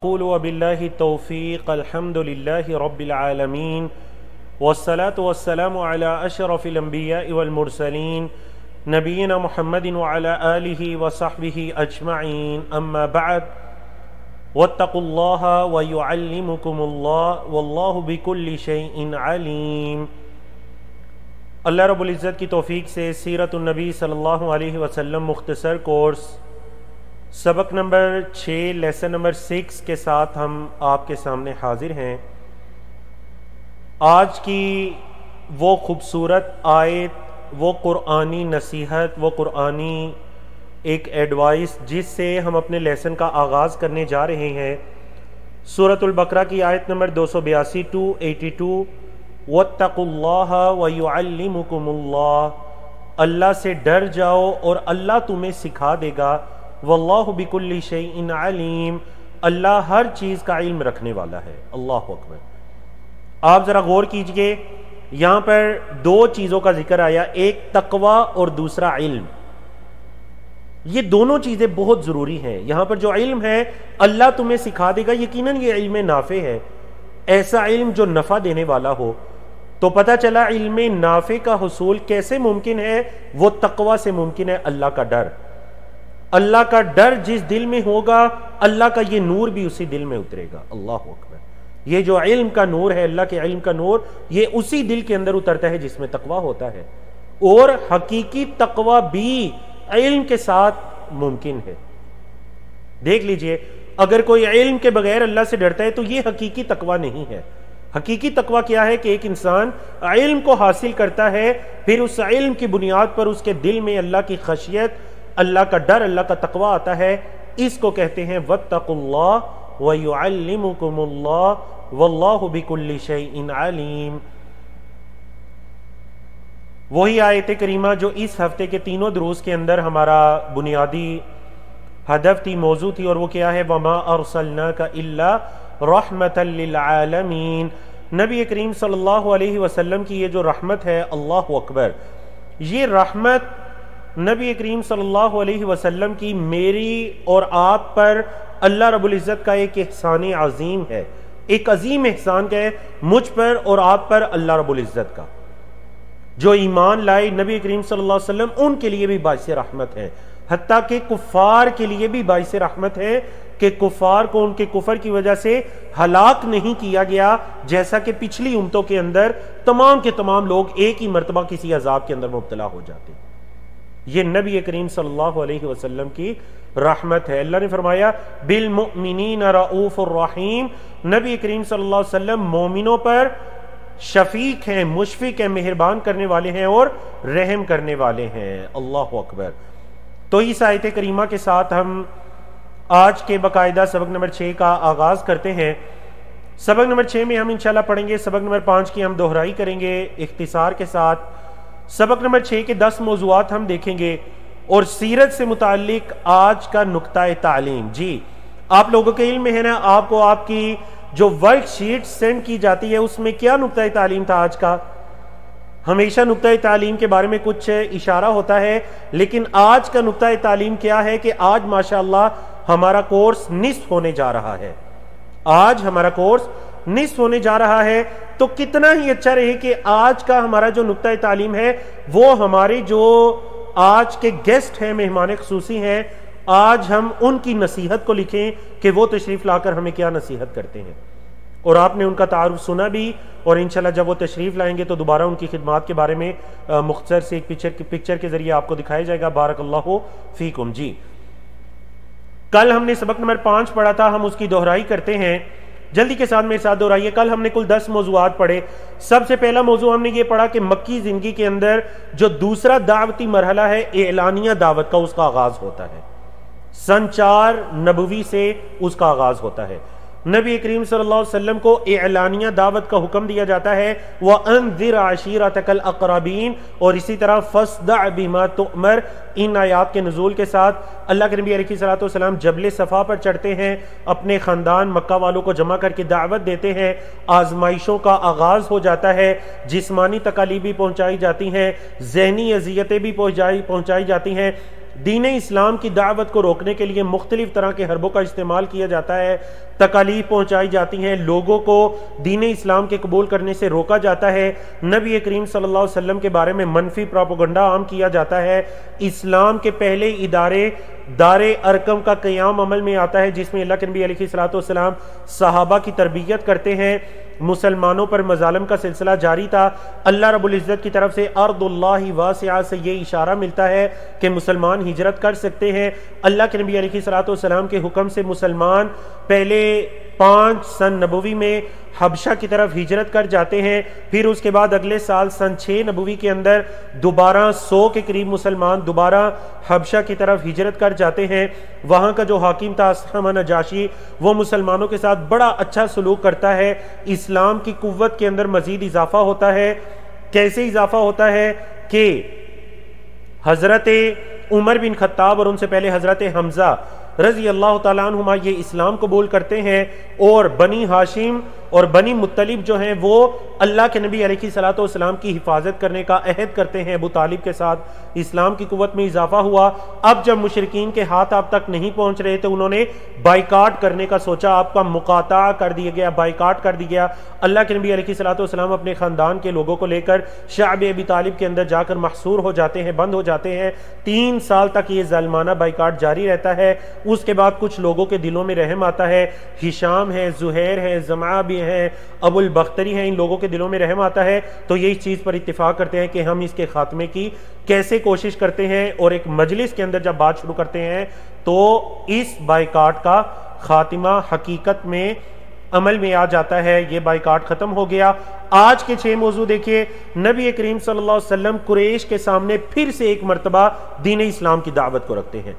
قول وبالله التوفيق الحمد لله رب العالمين والصلاة والسلام على أشرف الأنبياء والمرسلين نبينا محمد وعلى آله وصحبه أجمعين أما بعد واتقوا الله ويعلمكم الله والله بكل شيء عليم۔ اللہ رب العزت کی توفیق سے سیرت النبی صلی اللہ علیہ وسلم مختصر کورس سبق نمبر 6 لیسن نمبر 6 کے ساتھ ہم آپ کے سامنے حاضر ہیں۔ آج کی وہ خوبصورت آیت، وہ قرآنی نصیحت، وہ قرآنی ایک ایڈوائس جس سے ہم اپنے لیسن کا آغاز کرنے جا رہے ہیں، سورۃ البقرہ کی آیت نمبر 282 to 82۔ وَاتَّقُوا اللَّهَ وَيُعَلِّمُكُمُ اللَّهُ، اللہ سے ڈر جاؤ اور اللہ تمہیں سکھا دے گا۔ وَاللَّهُ بِكُلِّ شَيْءٍ عَلِيمٌ، اللہ ہر چیز کا علم رکھنے والا ہے۔ اللہ اکبر۔ آپ ذرا غور کیجئے، یہاں پر دو چیزوں کا ذکر آیا، ایک تقوی اور دوسرا علم۔ یہ دونوں چیزیں بہت ضروری ہیں۔ یہاں پر جو علم ہے اللہ تمہیں سکھا دے گا، یقیناً یہ علم نافع ہے، ایسا علم جو نفع دینے والا ہو۔ تو پتہ چلا علم نافع کا حصول کیسے ممکن ہے؟ وہ تقوی سے ممکن ہے، اللہ کا ڈر۔ اللہ کا ڈر جس دل میں ہوگا، اللہ کا یہ نور بھی اسی دل میں اترے گا۔ اللہ اکبر۔ یہ جو علم کا نور ہے، اللہ کے علم کا نور، یہ اسی دل کے اندر اترتا ہے جس میں تقوی ہوتا ہے، اور حقیقی تقوی بھی علم کے ساتھ ممکن ہے۔ دیکھ لیجئے، اگر کوئی علم کے بغیر اللہ سے ڈرتا ہے تو یہ حقیقی تقوی نہیں ہے۔ حقیقی تقوی کیا ہے کہ ایک انسان علم کو حاصل کرتا ہے، پھر اس علم کی بنیاد پر اس کے دل میں اللہ کی خشیت، اللہ کا ڈر، اللہ کا تقوی آتا ہے۔ اس کو کہتے ہیں وَاتَّقُوا اللَّهَ وَيُعَلِّمُكُمُ اللَّهُ وَاللَّهُ بِكُلِّ شَيْءٍ عَلِيمٌ۔ وہی آیت کریمہ جو اس ہفتے کے تینوں دروس کے اندر ہمارا بنیادی ہدف تھی، موضوع تھی، اور وہ کیا ہے؟ وَمَا أَرْسَلْنَاكَ إِلَّا رَحْمَةً لِّلْعَالَمِينَ۔ نبی کریم صلی اللہ علیہ وسلم کی یہ جو رحمت ہے، اللہ اکبر، یہ رحمت نبی کریم صلی اللہ علیہ وسلم کی میری اور آپ پر اللہ رب العزت کا ایک احسان عظیم ہے، ایک عظیم احسان ہے مجھ پر اور آپ پر اللہ رب العزت کا۔ جو ایمان لائے نبی کریم صلی اللہ علیہ وسلم، ان کے لیے بھی باعث رحمت ہے، حتیٰ کہ کفار کے لیے بھی باعث رحمت ہے کہ کفار کو ان کے کفر کی وجہ سے ہلاک نہیں کیا گیا، جیسا کہ پچھلی امتوں کے اندر تمام کے تمام لوگ ایک ہی مرتبہ کسی عذاب کے اندر مبتلا ہو جاتے۔ یہ نبی کریم صلی اللہ علیہ وسلم کی رحمت ہے۔ اللہ نے فرمایا بالمؤمنین رؤوف الرحیم، نبی کریم صلی اللہ علیہ وسلم مومنوں پر شفیق ہیں، مشفق ہیں، مہربان کرنے والے ہیں اور رحم کرنے والے ہیں۔ اللہ اکبر۔ تو اس آیت کریمہ کے ساتھ ہم آج کے باقاعدہ سبق نمبر 6 کا آغاز کرتے ہیں۔ سبق نمبر 6 میں ہم انشاءاللہ پڑھیں گے، سبق نمبر 5 کی ہم دہرائی کریں گے اختصار کے ساتھ۔ سبق نمبر 6 کے 10 موضوعات ہم دیکھیں گے، اور سیرت سے متعلق آج کا نقطہ تعلیم۔ جی، آپ لوگوں کے علم میں ہے نا، آپ کو آپ کی جو ورک شیٹ سینڈ کی جاتی ہے اس میں کیا نقطہ تعلیم تھا آج کا؟ ہمیشہ نقطہ تعلیم کے بارے میں کچھ اشارہ ہوتا ہے، لیکن آج کا نقطہ تعلیم کیا ہے کہ آج ماشاءاللہ ہمارا کورس نصف ہونے جا رہا ہے۔ آج ہمارا کورس نصف ہونے جا رہا ہے، تو کتنا ہی اچھا رہے کہ آج کا ہمارا جو نقطہ تعلیم ہے وہ ہمارے جو آج کے گیسٹ ہیں، مہمان خصوصی ہیں، آج ہم ان کی نصیحت کو لکھیں کہ وہ تشریف لا کر ہمیں کیا نصیحت کرتے ہیں۔ اور آپ نے ان کا تعارف سنا بھی، اور انشاءاللہ جب وہ تشریف لائیں گے تو دوبارہ ان کی خدمات کے بارے میں مختصر سے ایک پکچر کے ذریعے آپ کو دکھایا جائے گا۔ بارک اللہ فیکم۔ جی، کل ہم نے سبق نمبر 5 پڑھا تھا، ہم اس کی دہرائی کرتے ہیں، جلدی کے ساتھ میرے ساتھ دہرائیے۔ کل ہم نے کل 10 موضوعات پڑھے۔ سب سے پہلا موضوع ہم نے یہ پڑھا کہ مکی زندگی کے اندر جو دوسرا دعوتی مرحلہ ہے، اعلانیہ دعوت کا، اس کا آغاز ہوتا ہے۔ سن 4 نبوی سے اس کا آغاز ہوتا ہے۔ نبی کریم صلی اللہ علیہ وسلم کو اعلانیہ دعوت کا حکم دیا جاتا ہے، وَأَنذِرْ عَشِيرَتَكَ الْأَقْرَبِينَ، اور اسی طرح فَاصْدَعْ بِمَا تُؤْمَرْ۔ ان آیات کے نزول کے ساتھ اللہ کے نبی علیہ السلام جبل صفا پر چڑھتے ہیں، اپنے خاندان مکہ والوں کو جمع کر کے دعوت دیتے ہیں، آزمائشوں کا آغاز ہو جاتا ہے، جسمانی تکالیف بھی پہنچائی جاتی ہیں، ذہنی اذیتیں بھی پہنچائی جاتی ہیں، دین اسلام کی دعوت کو روکنے کے لیے مختلف طرح کے حربوں کا استعمال کیا جاتا ہے، تکالیف پہنچائی جاتی ہیں، لوگوں کو دین اسلام کے قبول کرنے سے روکا جاتا ہے، نبی کریم صلی اللہ علیہ وسلم کے بارے میں منفی پروپیگنڈا عام کیا جاتا ہے، اسلام کے پہلے ادارے دار ارکم کا قیام عمل میں آتا ہے جس میں اللہ کے نبی علیہ الصلوۃ والسلام صحابہ کی تربیت کرتے ہیں، مسلمانوں پر مظالم کا سلسلہ جاری تھا، اللہ رب العزت کی طرف سے ارض اللہ واسعہ سے یہ اشارہ ملتا ہے کہ مسلمان ہجرت کر سکتے ہیں، اللہ کے نبی علیہ الصلوۃ والسلام کے حکم سے مسلمان پہلے 5 سن نبوی میں حبشہ کی طرف ہجرت کر جاتے ہیں، پھر اس کے بعد اگلے سال سن 6 نبوی کے اندر دوبارہ 100 کے قریب مسلمان دوبارہ حبشہ کی طرف ہجرت کر جاتے ہیں، وہاں کا جو حاکم تھا اصحم نجاشی وہ مسلمانوں کے ساتھ بڑا اچھا سلوک کرتا ہے، اسلام کی قوت کے اندر مزید اضافہ ہوتا ہے۔ کیسے اضافہ ہوتا ہے کہ حضرت عمر بن خطاب اور ان سے پہلے حضرت حمزہ رضی اللہ تعالیٰ عنہما یہ اسلام قبول کرتے ہیں، اور بنی ہاشم اور بنی مطلب جو ہیں وہ اللہ کے نبی علیہ الصلوۃ والسلام کی حفاظت کرنے کا عہد کرتے ہیں ابو طالب کے ساتھ۔ اسلام کی قوت میں اضافہ ہوا، اب جب مشرکین کے ہاتھ آپ تک نہیں پہنچ رہے تو انہوں نے بائیکاٹ کرنے کا سوچا، آپ کا مقاطعہ کر دیا گیا، بائیکاٹ کر دیا گیا۔ اللہ کے نبی علیہ الصلوۃ والسلام اپنے خاندان کے لوگوں کو لے کر شعب ابی طالب کے اندر جا کر محصور ہو جاتے ہیں، بند ہو جاتے ہیں، 3 سال تک یہ ظالمانہ بائیکاٹ جاری رہتا ہے۔ اس کے بعد کچھ لوگوں کے دلوں میں رحم آتا ہے، ہشام ہے، زہیر ہے، زمعہ بھی ہے، ابو البختری ہیں، ان لوگوں کے دلوں میں رحم آتا ہے، تو یہ اس چیز پر اتفاق کرتے ہیں کہ ہم اس کے خاتمے کی کیسے کوشش کرتے ہیں، اور ایک مجلس کے اندر جب بات شروع کرتے ہیں تو اس بائیکاٹ کا خاتمہ حقیقت میں عمل میں آ جاتا ہے، یہ بائیکاٹ ختم ہو گیا۔ آج کے 6 موضوع دیکھیے، نبی کریم صلی اللہ علیہ وسلم قریش کے سامنے پھر سے ایک مرتبہ دین اسلام کی دعوت کو رکھتے ہیں،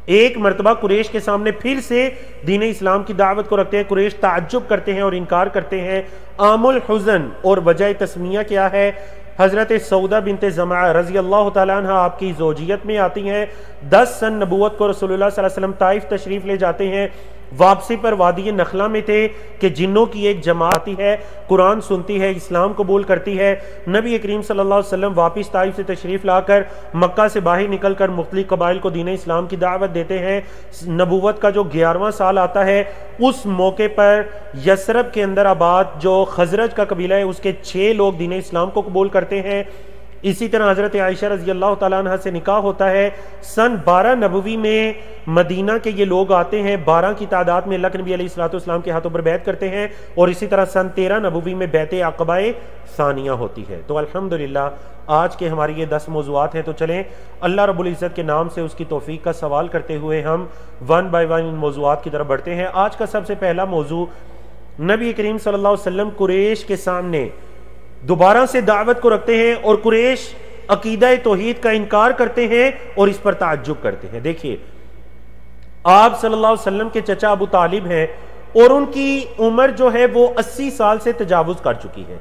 ایک مرتبہ قریش کے سامنے پھر سے دین اسلام کی دعوت کو رکھتے ہیں، قریش تعجب کرتے ہیں اور انکار کرتے ہیں۔ عام الحزن اور وجہ تسمیہ کیا ہے؟ حضرت سودہ بنت زمعہ رضی اللہ تعالیٰ عنہ آپ کی زوجیت میں آتی ہیں، 10 سن نبوت کو رسول اللہ صلی اللہ علیہ وسلم طائف تشریف لے جاتے ہیں، واپسی پر وادی نخلا میں تھے کہ جنوں کی ایک جماعت آتی ہے، قرآن سنتی ہے، اسلام قبول کرتی ہے، نبی کریم صلی اللہ علیہ وسلم واپس طائف سے تشریف لا کر مکہ سے باہر نکل کر مختلف قبائل کو دین اسلام کی دعوت دیتے ہیں۔ نبوت کا جو 11واں سال آتا ہے اس موقع پر یثرب کے اندر آباد جو خزرج کا قبیلہ ہے اس کے 6 لوگ دین اسلام کو قبول کرتے ہیں۔ اسی طرح حضرت عائشہ رضی اللہ تعالیٰ عنہ سے نکاح ہوتا ہے۔ سن 12 نبوی میں مدینہ کے یہ لوگ آتے ہیں، 12 کی تعداد میں اللہ کے نبی علیہ الصلوۃ والسلام کے ہاتھوں پر بیعت کرتے ہیں، اور اسی طرح سن 13 نبوی میں بیعت عقبہ ثانیہ ہوتی ہے۔ تو الحمدللہ آج کے ہماری یہ 10 موضوعات ہیں، تو چلیں اللہ رب العزت کے نام سے اس کی توفیق کا سوال کرتے ہوئے ہم 1 بائی 1 ان موضوعات کی طرف بڑھتے ہیں۔ آج کا سب سے پہلا موضوع، نبی کریم صلی اللہ علیہ وسلم قریش کے سامنے دوبارہ سے دعوت کو رکھتے ہیں، اور قریش عقیدہ توحید کا انکار کرتے ہیں اور اس پر تعجب کرتے ہیں۔ دیکھیے، آپ صلی اللہ علیہ وسلم کے چچا ابو طالب ہیں، اور ان کی عمر جو ہے وہ 80 سال سے تجاوز کر چکی ہے۔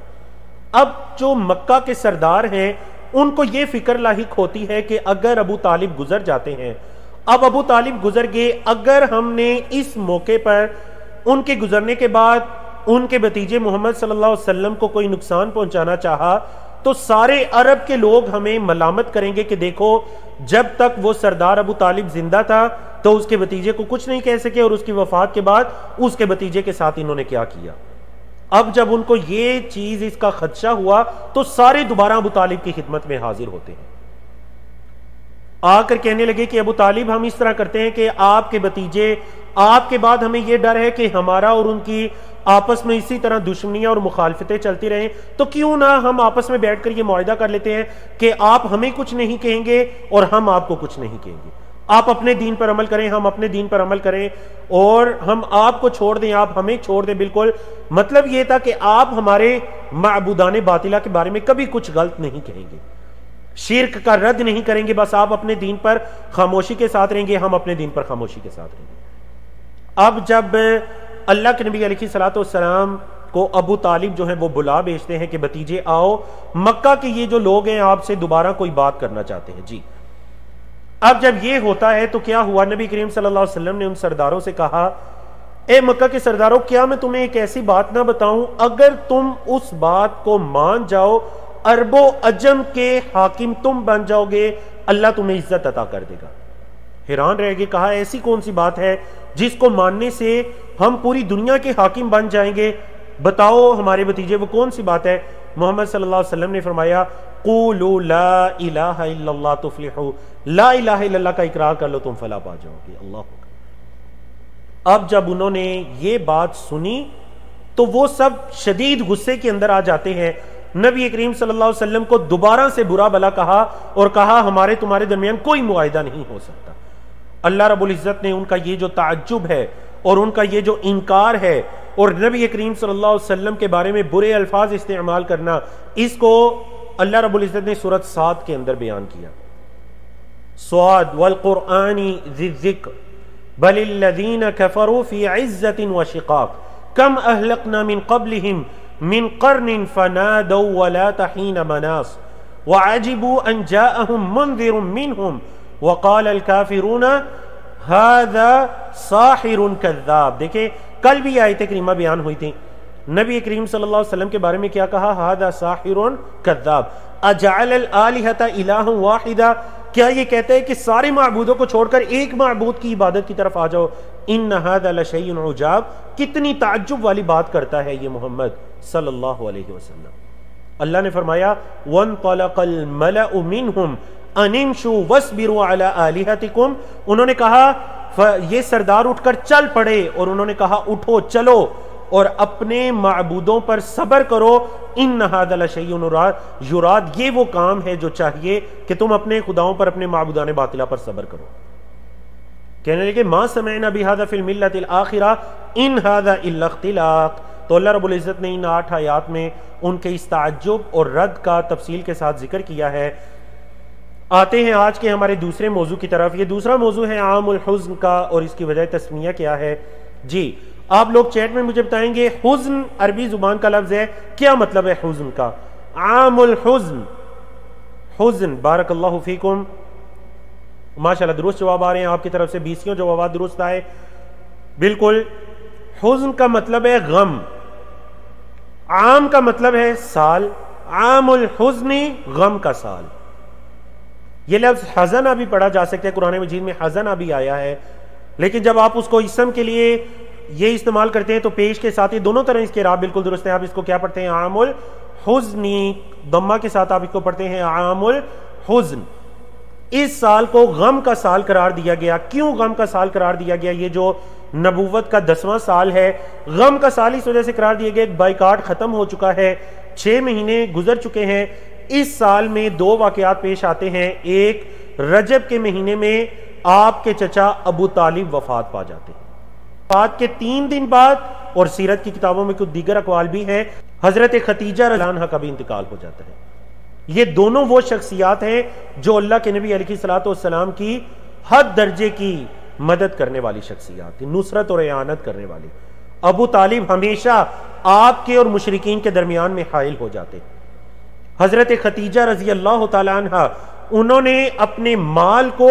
اب جو مکہ کے سردار ہیں ان کو یہ فکر لاحق ہوتی ہے کہ اگر ابو طالب گزر جاتے ہیں، اب ابو طالب گزر گئے، اگر ہم نے اس موقع پر ان کے گزرنے کے بعد ان کے بھتیجے محمد صلی اللہ علیہ وسلم کو کوئی نقصان پہنچانا چاہا تو سارے عرب کے لوگ ہمیں ملامت کریں گے کہ دیکھو جب تک وہ سردار ابو طالب زندہ تھا تو اس کے بھتیجے کو کچھ نہیں کہہ سکے، اور اس کی وفات کے بعد اس کے بھتیجے کے ساتھ انہوں نے کیا کیا۔ اب جب ان کو یہ چیز اس کا خدشہ ہوا تو سارے دوبارہ ابو طالب کی خدمت میں حاضر ہوتے ہیں، آ کر کہنے لگے کہ ابو طالب ہم اس طرح کرتے ہیں کہ آپ کے بھتیجے، آپ کے بعد ہمیں یہ ڈر ہے کہ ہمارا اور ان کی آپس میں اسی طرح دشمنیاں اور مخالفتیں چلتی رہیں، تو کیوں نہ ہم آپس میں بیٹھ کر یہ معاہدہ کر لیتے ہیں کہ آپ ہمیں کچھ نہیں کہیں گے اور ہم آپ کو کچھ نہیں کہیں گے، آپ اپنے دین پر عمل کریں، ہم اپنے دین پر عمل کریں، اور ہم آپ کو چھوڑ دیں، آپ ہمیں چھوڑ دیں۔ بالکل مطلب یہ تھا کہ آپ ہمارے معبودان باطلہ کے بارے میں کبھی کچھ غلط نہیں کہیں گے، شرک کا رد نہیں کریں گے، بس آپ اپنے دین پر خاموشی کے ساتھ رہیں گے، ہم اپنے دین پر خاموشی کے ساتھ رہیں گے۔ اب جب اللہ کے نبی علیہ الصلوۃ والسلام کو ابو طالب جو ہیں وہ بلا بھیجتے ہیں کہ بھتیجے آؤ، مکہ کے یہ جو لوگ ہیں آپ سے دوبارہ کوئی بات کرنا چاہتے ہیں۔ جی، اب جب یہ ہوتا ہے تو کیا ہوا، نبی کریم صلی اللہ علیہ وسلم نے ان سرداروں سے کہا، اے مکہ کے سرداروں، کیا میں تمہیں ایک ایسی بات نہ بتاؤں، اگر تم اس بات کو مان جاؤ، عرب و عجم کے حاکم تم بن جاؤ گے، اللہ تمہیں عزت عطا کر دے گا۔ حیران رہ گئے، کہا ایسی کون سی بات ہے جس کو ماننے سے ہم پوری دنیا کے حاکم بن جائیں گے؟ بتاؤ ہمارے بھتیجے وہ کون سی بات ہے؟ محمد صلی اللہ علیہ وسلم نے فرمایا قولوا لا الہ الا اللہ تفلحوا، لا الہ الا اللہ کا اقرار کر لو تم فلاح پا جاؤ گے۔ اللہ اکبر۔ اب جب انہوں نے یہ بات سنی تو وہ سب شدید غصے کے اندر آ جاتے ہیں، نبی کریم صلی اللہ علیہ وسلم کو دوبارہ سے برا بھلا کہا اور کہا ہمارے تمہارے درمیان کوئی معاہدہ نہیں ہو سکتا۔ اللہ رب العزت نے ان کا یہ جو تعجب ہے اور ان کا یہ جو انکار ہے اور نبی کریم صلی اللہ علیہ وسلم کے بارے میں برے الفاظ استعمال کرنا، اس کو اللہ رب العزت نے سورۃ صاد کے اندر بیان کیا۔ صاد والقرآن ذی الذکر بل الذین کفروا فی عزت وشقاق کم اہلکنا من قبلہم من قرن فنادوا ولا حین مناص وعجبوا ان جاءهم منذر منہم وقال الکافرون هذا ساحر کذاب۔ دیکھیں کل بھی آیت کریمہ بیان ہوئی تھی، نبی کریم صلی اللہ علیہ وسلم کے بارے میں کیا کہا؟ هذا ساحر کذاب اجعل الآلہۃ الہا واحدا، کیا یہ کہتے ہیں کہ سارے معبودوں کو چھوڑ کر ایک معبود کی عبادت کی طرف آ جاؤ؟ ان هذا لشیء عجاب، کتنی تعجب والی بات کرتا ہے یہ محمد صلی اللہ علیہ وسلم۔ اللہ نے فرمایا وانطلق الملأ منہم ان امشوا واصبروا علی آلہتکم، انہوں نے کہا یہ سردار اٹھ کر چل پڑے اور انہوں نے کہا اٹھو چلو اور اپنے معبودوں پر صبر کرو، ان ھذا لشیء یراد، یہ وہ کام ہے جو چاہیے کہ تم اپنے خداؤں پر اپنے معبودان باطلہ پر صبر کرو۔ کہنے لگے ما سمعنا بہذا فی الملۃ الآخرہ ان ھذا الا اختلاق۔ تو اللہ رب العزت نے ان 8 آیات میں ان کے اس تعجب اور رد کا تفصیل کے ساتھ ذکر کیا ہے۔ آتے ہیں آج کے ہمارے دوسرے موضوع کی طرف۔ یہ دوسرا موضوع ہے عام الحزن کا، اور اس کی وجہ تسمیہ کیا ہے؟ جی آپ لوگ چیٹ میں مجھے بتائیں گے، حزن عربی زبان کا لفظ ہے، کیا مطلب ہے حزن کا؟ عام الحزن، حزن، بارک اللہ فیکم، ماشاءاللہ درست جواب آ رہے ہیں آپ کی طرف سے، 20 جوابات درست آئے بالکل۔ حزن کا مطلب ہے غم، عام کا مطلب ہے سال، عام الحزن غم کا سال۔ یہ لفظ حزنہ بھی پڑھا جا سکتا ہے، قرآن مجید میں حزنہ بھی آیا ہے، لیکن جب آپ اس کو اسم کے لیے یہ استعمال کرتے ہیں تو پیش کے ساتھ، یہ دونوں طرح اس کے اعراب بالکل درست ہیں۔ آپ اس کو کیا پڑھتے ہیں؟ عام الحزن، ضمہ کے ساتھ آپ اس کو پڑھتے ہیں عام الحزن۔ اس سال کو غم کا سال قرار دیا گیا۔ کیوں غم کا سال قرار دیا گیا؟ یہ جو نبوت کا 10واں سال ہے، غم کا سال اس وجہ سے قرار دیا گیا، ایک بائیکاٹ ختم ہو چکا ہے، 6 مہینے گزر چکے ہیں۔ اس سال میں 2 واقعات پیش آتے ہیں۔ ایک، رجب کے مہینے میں آپ کے چچا ابو طالب وفات پا جاتے ہیں، وفات کے 3 دن بعد، اور سیرت کی کتابوں میں کچھ دیگر اقوال بھی ہیں، حضرت ختیجہ رضی اللہ عنہا کا بھی انتقال ہو جاتا ہے۔ یہ دونوں وہ شخصیات ہیں جو اللہ کے نبی علیہ الصلوۃ والسلام کی حد درجے کی مدد کرنے والی شخصیات تھی، نصرت اور اعانت کرنے والی۔ ابو طالب ہمیشہ آپ کے اور مشرکین کے درمیان میں حائل ہو جاتے۔ حضرت ختیجہ رضی اللہ تعالی عنہ، انہوں نے اپنے مال کو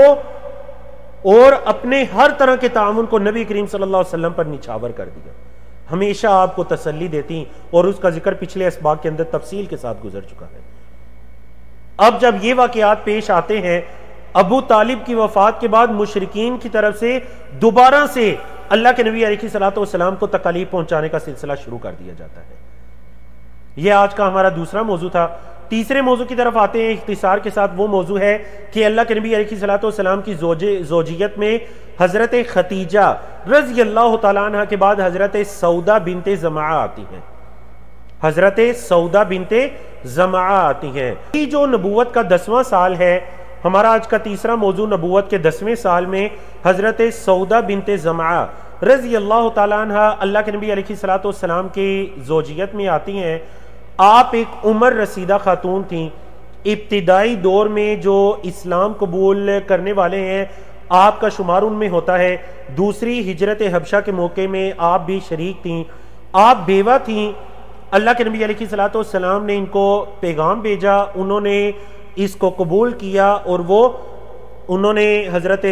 اور اپنے ہر طرح کے تعاون کو نبی کریم صلی اللہ علیہ وسلم پر نچھاور کر دیا، ہمیشہ آپ کو تسلی دیتی، اور اس کا ذکر پچھلے اسباق کے اندر تفصیل کے ساتھ گزر چکا ہے۔ اب جب یہ واقعات پیش آتے ہیں، ابو طالب کی وفات کے بعد مشرکین کی طرف سے دوبارہ سے اللہ کے نبی علیہ الصلوۃ والسلام کو تکالیف پہنچانے کا سلسلہ شروع کر دیا جاتا ہے۔ یہ آج کا ہمارا دوسرا موضوع تھا۔ تیسرے موضوع کی طرف آتے ہیں، اختصار کے ساتھ۔ وہ موضوع ہے کہ اللہ کے نبی علیہ الصلوۃ والسلام کی زوجیت میں حضرت ختیجہ رضی اللہ تعالیٰ عنہ کے بعد حضرت سودا بنت زمعہ آتی ہیں، حضرت سودا بنت زمعہ آتی ہیں۔ یہ جو نبوت کا 10واں سال ہے، ہمارا آج کا تیسرا موضوع نبوت کے 10ویں سال میں حضرت سودا بنت زمعہ رضی اللہ تعالیٰ عنہ اللہ کے نبی علیہ الصلوۃ والسلام کی زوجیت میں آتی ہیں۔ آپ ایک عمر رسیدہ خاتون تھیں، ابتدائی دور میں جو اسلام قبول کرنے والے ہیں آپ کا شمار ان میں ہوتا ہے۔ دوسری ہجرت حبشہ کے موقع میں آپ بھی شریک تھیں، آپ بیوہ تھیں۔ اللہ کے نبی علیہ الصلوۃ والسلام نے ان کو پیغام بھیجا، انہوں نے اس کو قبول کیا، اور انہوں نے حضرت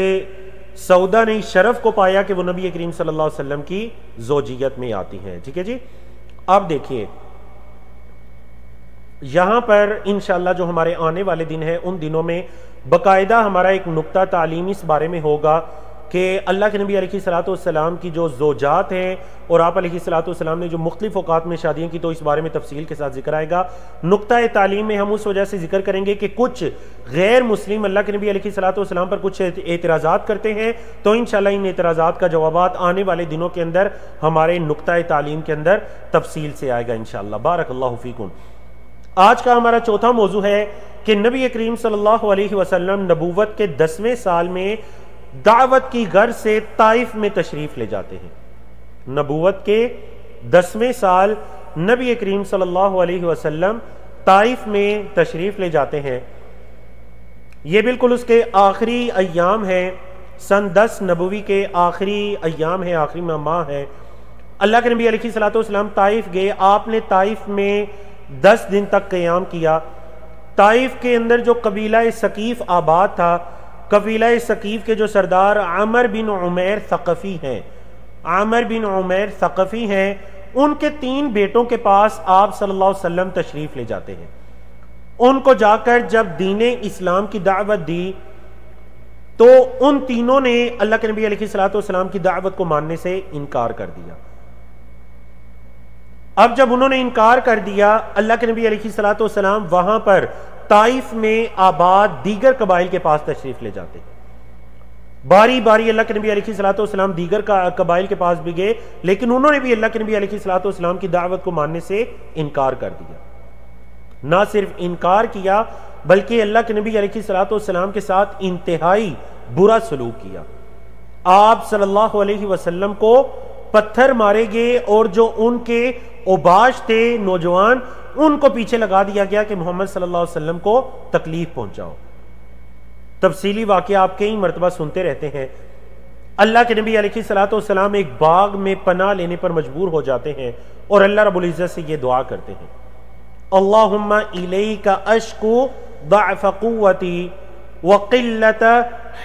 سودا نے شرف کو پایا کہ وہ نبی کریم صلی اللہ علیہ وسلم کی زوجیت میں آتی ہیں۔ ٹھیک ہے جی، اب دیکھیے یہاں پر انشاءاللہ جو ہمارے آنے والے دن ہیں ان دنوں میں باقاعدہ ہمارا ایک نقطہ تعلیم اس بارے میں ہوگا کہ اللہ کے نبی علیہ الصلوۃ والسلام کی جو زوجات ہیں اور آپ علیہ الصلوۃ والسلام نے جو مختلف اوقات میں شادیاں کی، تو اس بارے میں تفصیل کے ساتھ ذکر آئے گا۔ نقطہ تعلیم میں ہم اس وجہ سے ذکر کریں گے کہ کچھ غیر مسلم اللہ کے نبی علیہ الصلوۃ والسلام پر کچھ اعتراضات کرتے ہیں، تو انشاءاللہ ان اعتراضات کا جوابات آنے والے دنوں کے اندر ہمارے نقطہ تعلیم کے اندر تفصیل سے آئے گا انشاءاللہ۔ بارک اللہ فیکم۔ آج کا ہمارا چوتھا موضوع ہے کہ نبی کریم صلی اللہ علیہ وسلم نبوت کے 10ویں سال میں دعوت کی غرض سے طائف میں تشریف لے جاتے ہیں۔ نبوت کے 10ویں سال نبی کریم صلی اللہ علیہ وسلم طائف میں تشریف لے جاتے ہیں۔ یہ بالکل اس کے آخری ایام ہیں، سن 10 نبوی کے آخری ایام ہیں، آخری ماہ ہے۔ اللہ کے نبی علیہ الصلوۃ والسلام طائف گئے، آپ نے طائف میں 10 دن تک قیام کیا۔ طائف کے اندر جو قبیلہ ثقیف آباد تھا، قبیلہ ثقیف کے جو سردار عامر بن عمیر ثقفی ہیں، عامر بن عمیر ثقفی ہیں، ان کے 3 بیٹوں کے پاس آپ صلی اللہ علیہ وسلم تشریف لے جاتے ہیں۔ ان کو جا کر جب دین اسلام کی دعوت دی تو ان تینوں نے اللہ کے نبی علیہ الصلوۃ والسلام کی دعوت کو ماننے سے انکار کر دیا۔ اب جب انہوں نے انکار کر دیا، اللہ کے نبی علیہ الصلوۃ والسلام وہاں پر طائف میں آباد دیگر قبائل کے پاس تشریف لے جاتے ہیں۔ باری باری اللہ کے نبی علیہ الصلوۃ والسلام دیگر قبائل کے پاس بھی گئے، لیکن انہوں نے بھی اللہ کے نبی علیہ الصلوۃ والسلام کی دعوت کو ماننے سے انکار کر دیا۔ نہ صرف انکار کیا بلکہ اللہ کے نبی علیہ الصلوۃ والسلام کے ساتھ انتہائی برا سلوک کیا۔ آپ صلی اللہ علیہ وسلم کو پتھر مارے گئے اور جو ان کے اوباش تھے نوجوان، ان کو پیچھے لگا دیا گیا کہ محمد صلی اللہ علیہ وسلم کو تکلیف پہنچاؤ۔ تفصیلی واقعہ آپ کئی مرتبہ سنتے رہتے ہیں۔ اللہ کے نبی علیہ الصلوۃ والسلام ایک باغ میں پناہ لینے پر مجبور ہو جاتے ہیں اور اللہ رب العزت سے یہ دعا کرتے ہیں، اللہم الیک اشکو ضعف قوتی وقلت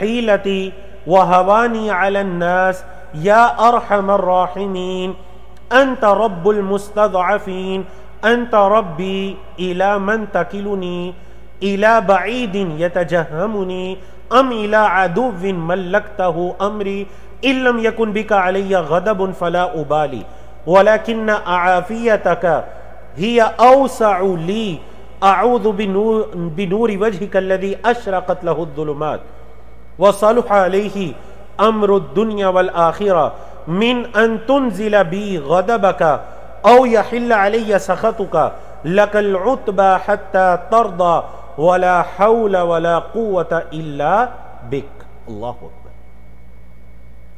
حیلتی وہوانی علی الناس یا ارحم الراحمین انت رب المستضعفین انت ربی الى من تکلنی الى بعید یتجہمنی ام الى عدو ملکتہ امری ان لم یکن بک علی غضب فلا ابالی ولکن اعافیتک ہی اوسع لی اعوذ بنور وجہک الذی اشرقت لہ الظلمات وصلح علیہ امر الدنیا والآخرہ من ان تنزل بی غضبک او یحل علی سخطک لک العتبى حتی ترضى ولا حول ولا قوة الا بک۔ اللہ اکبر۔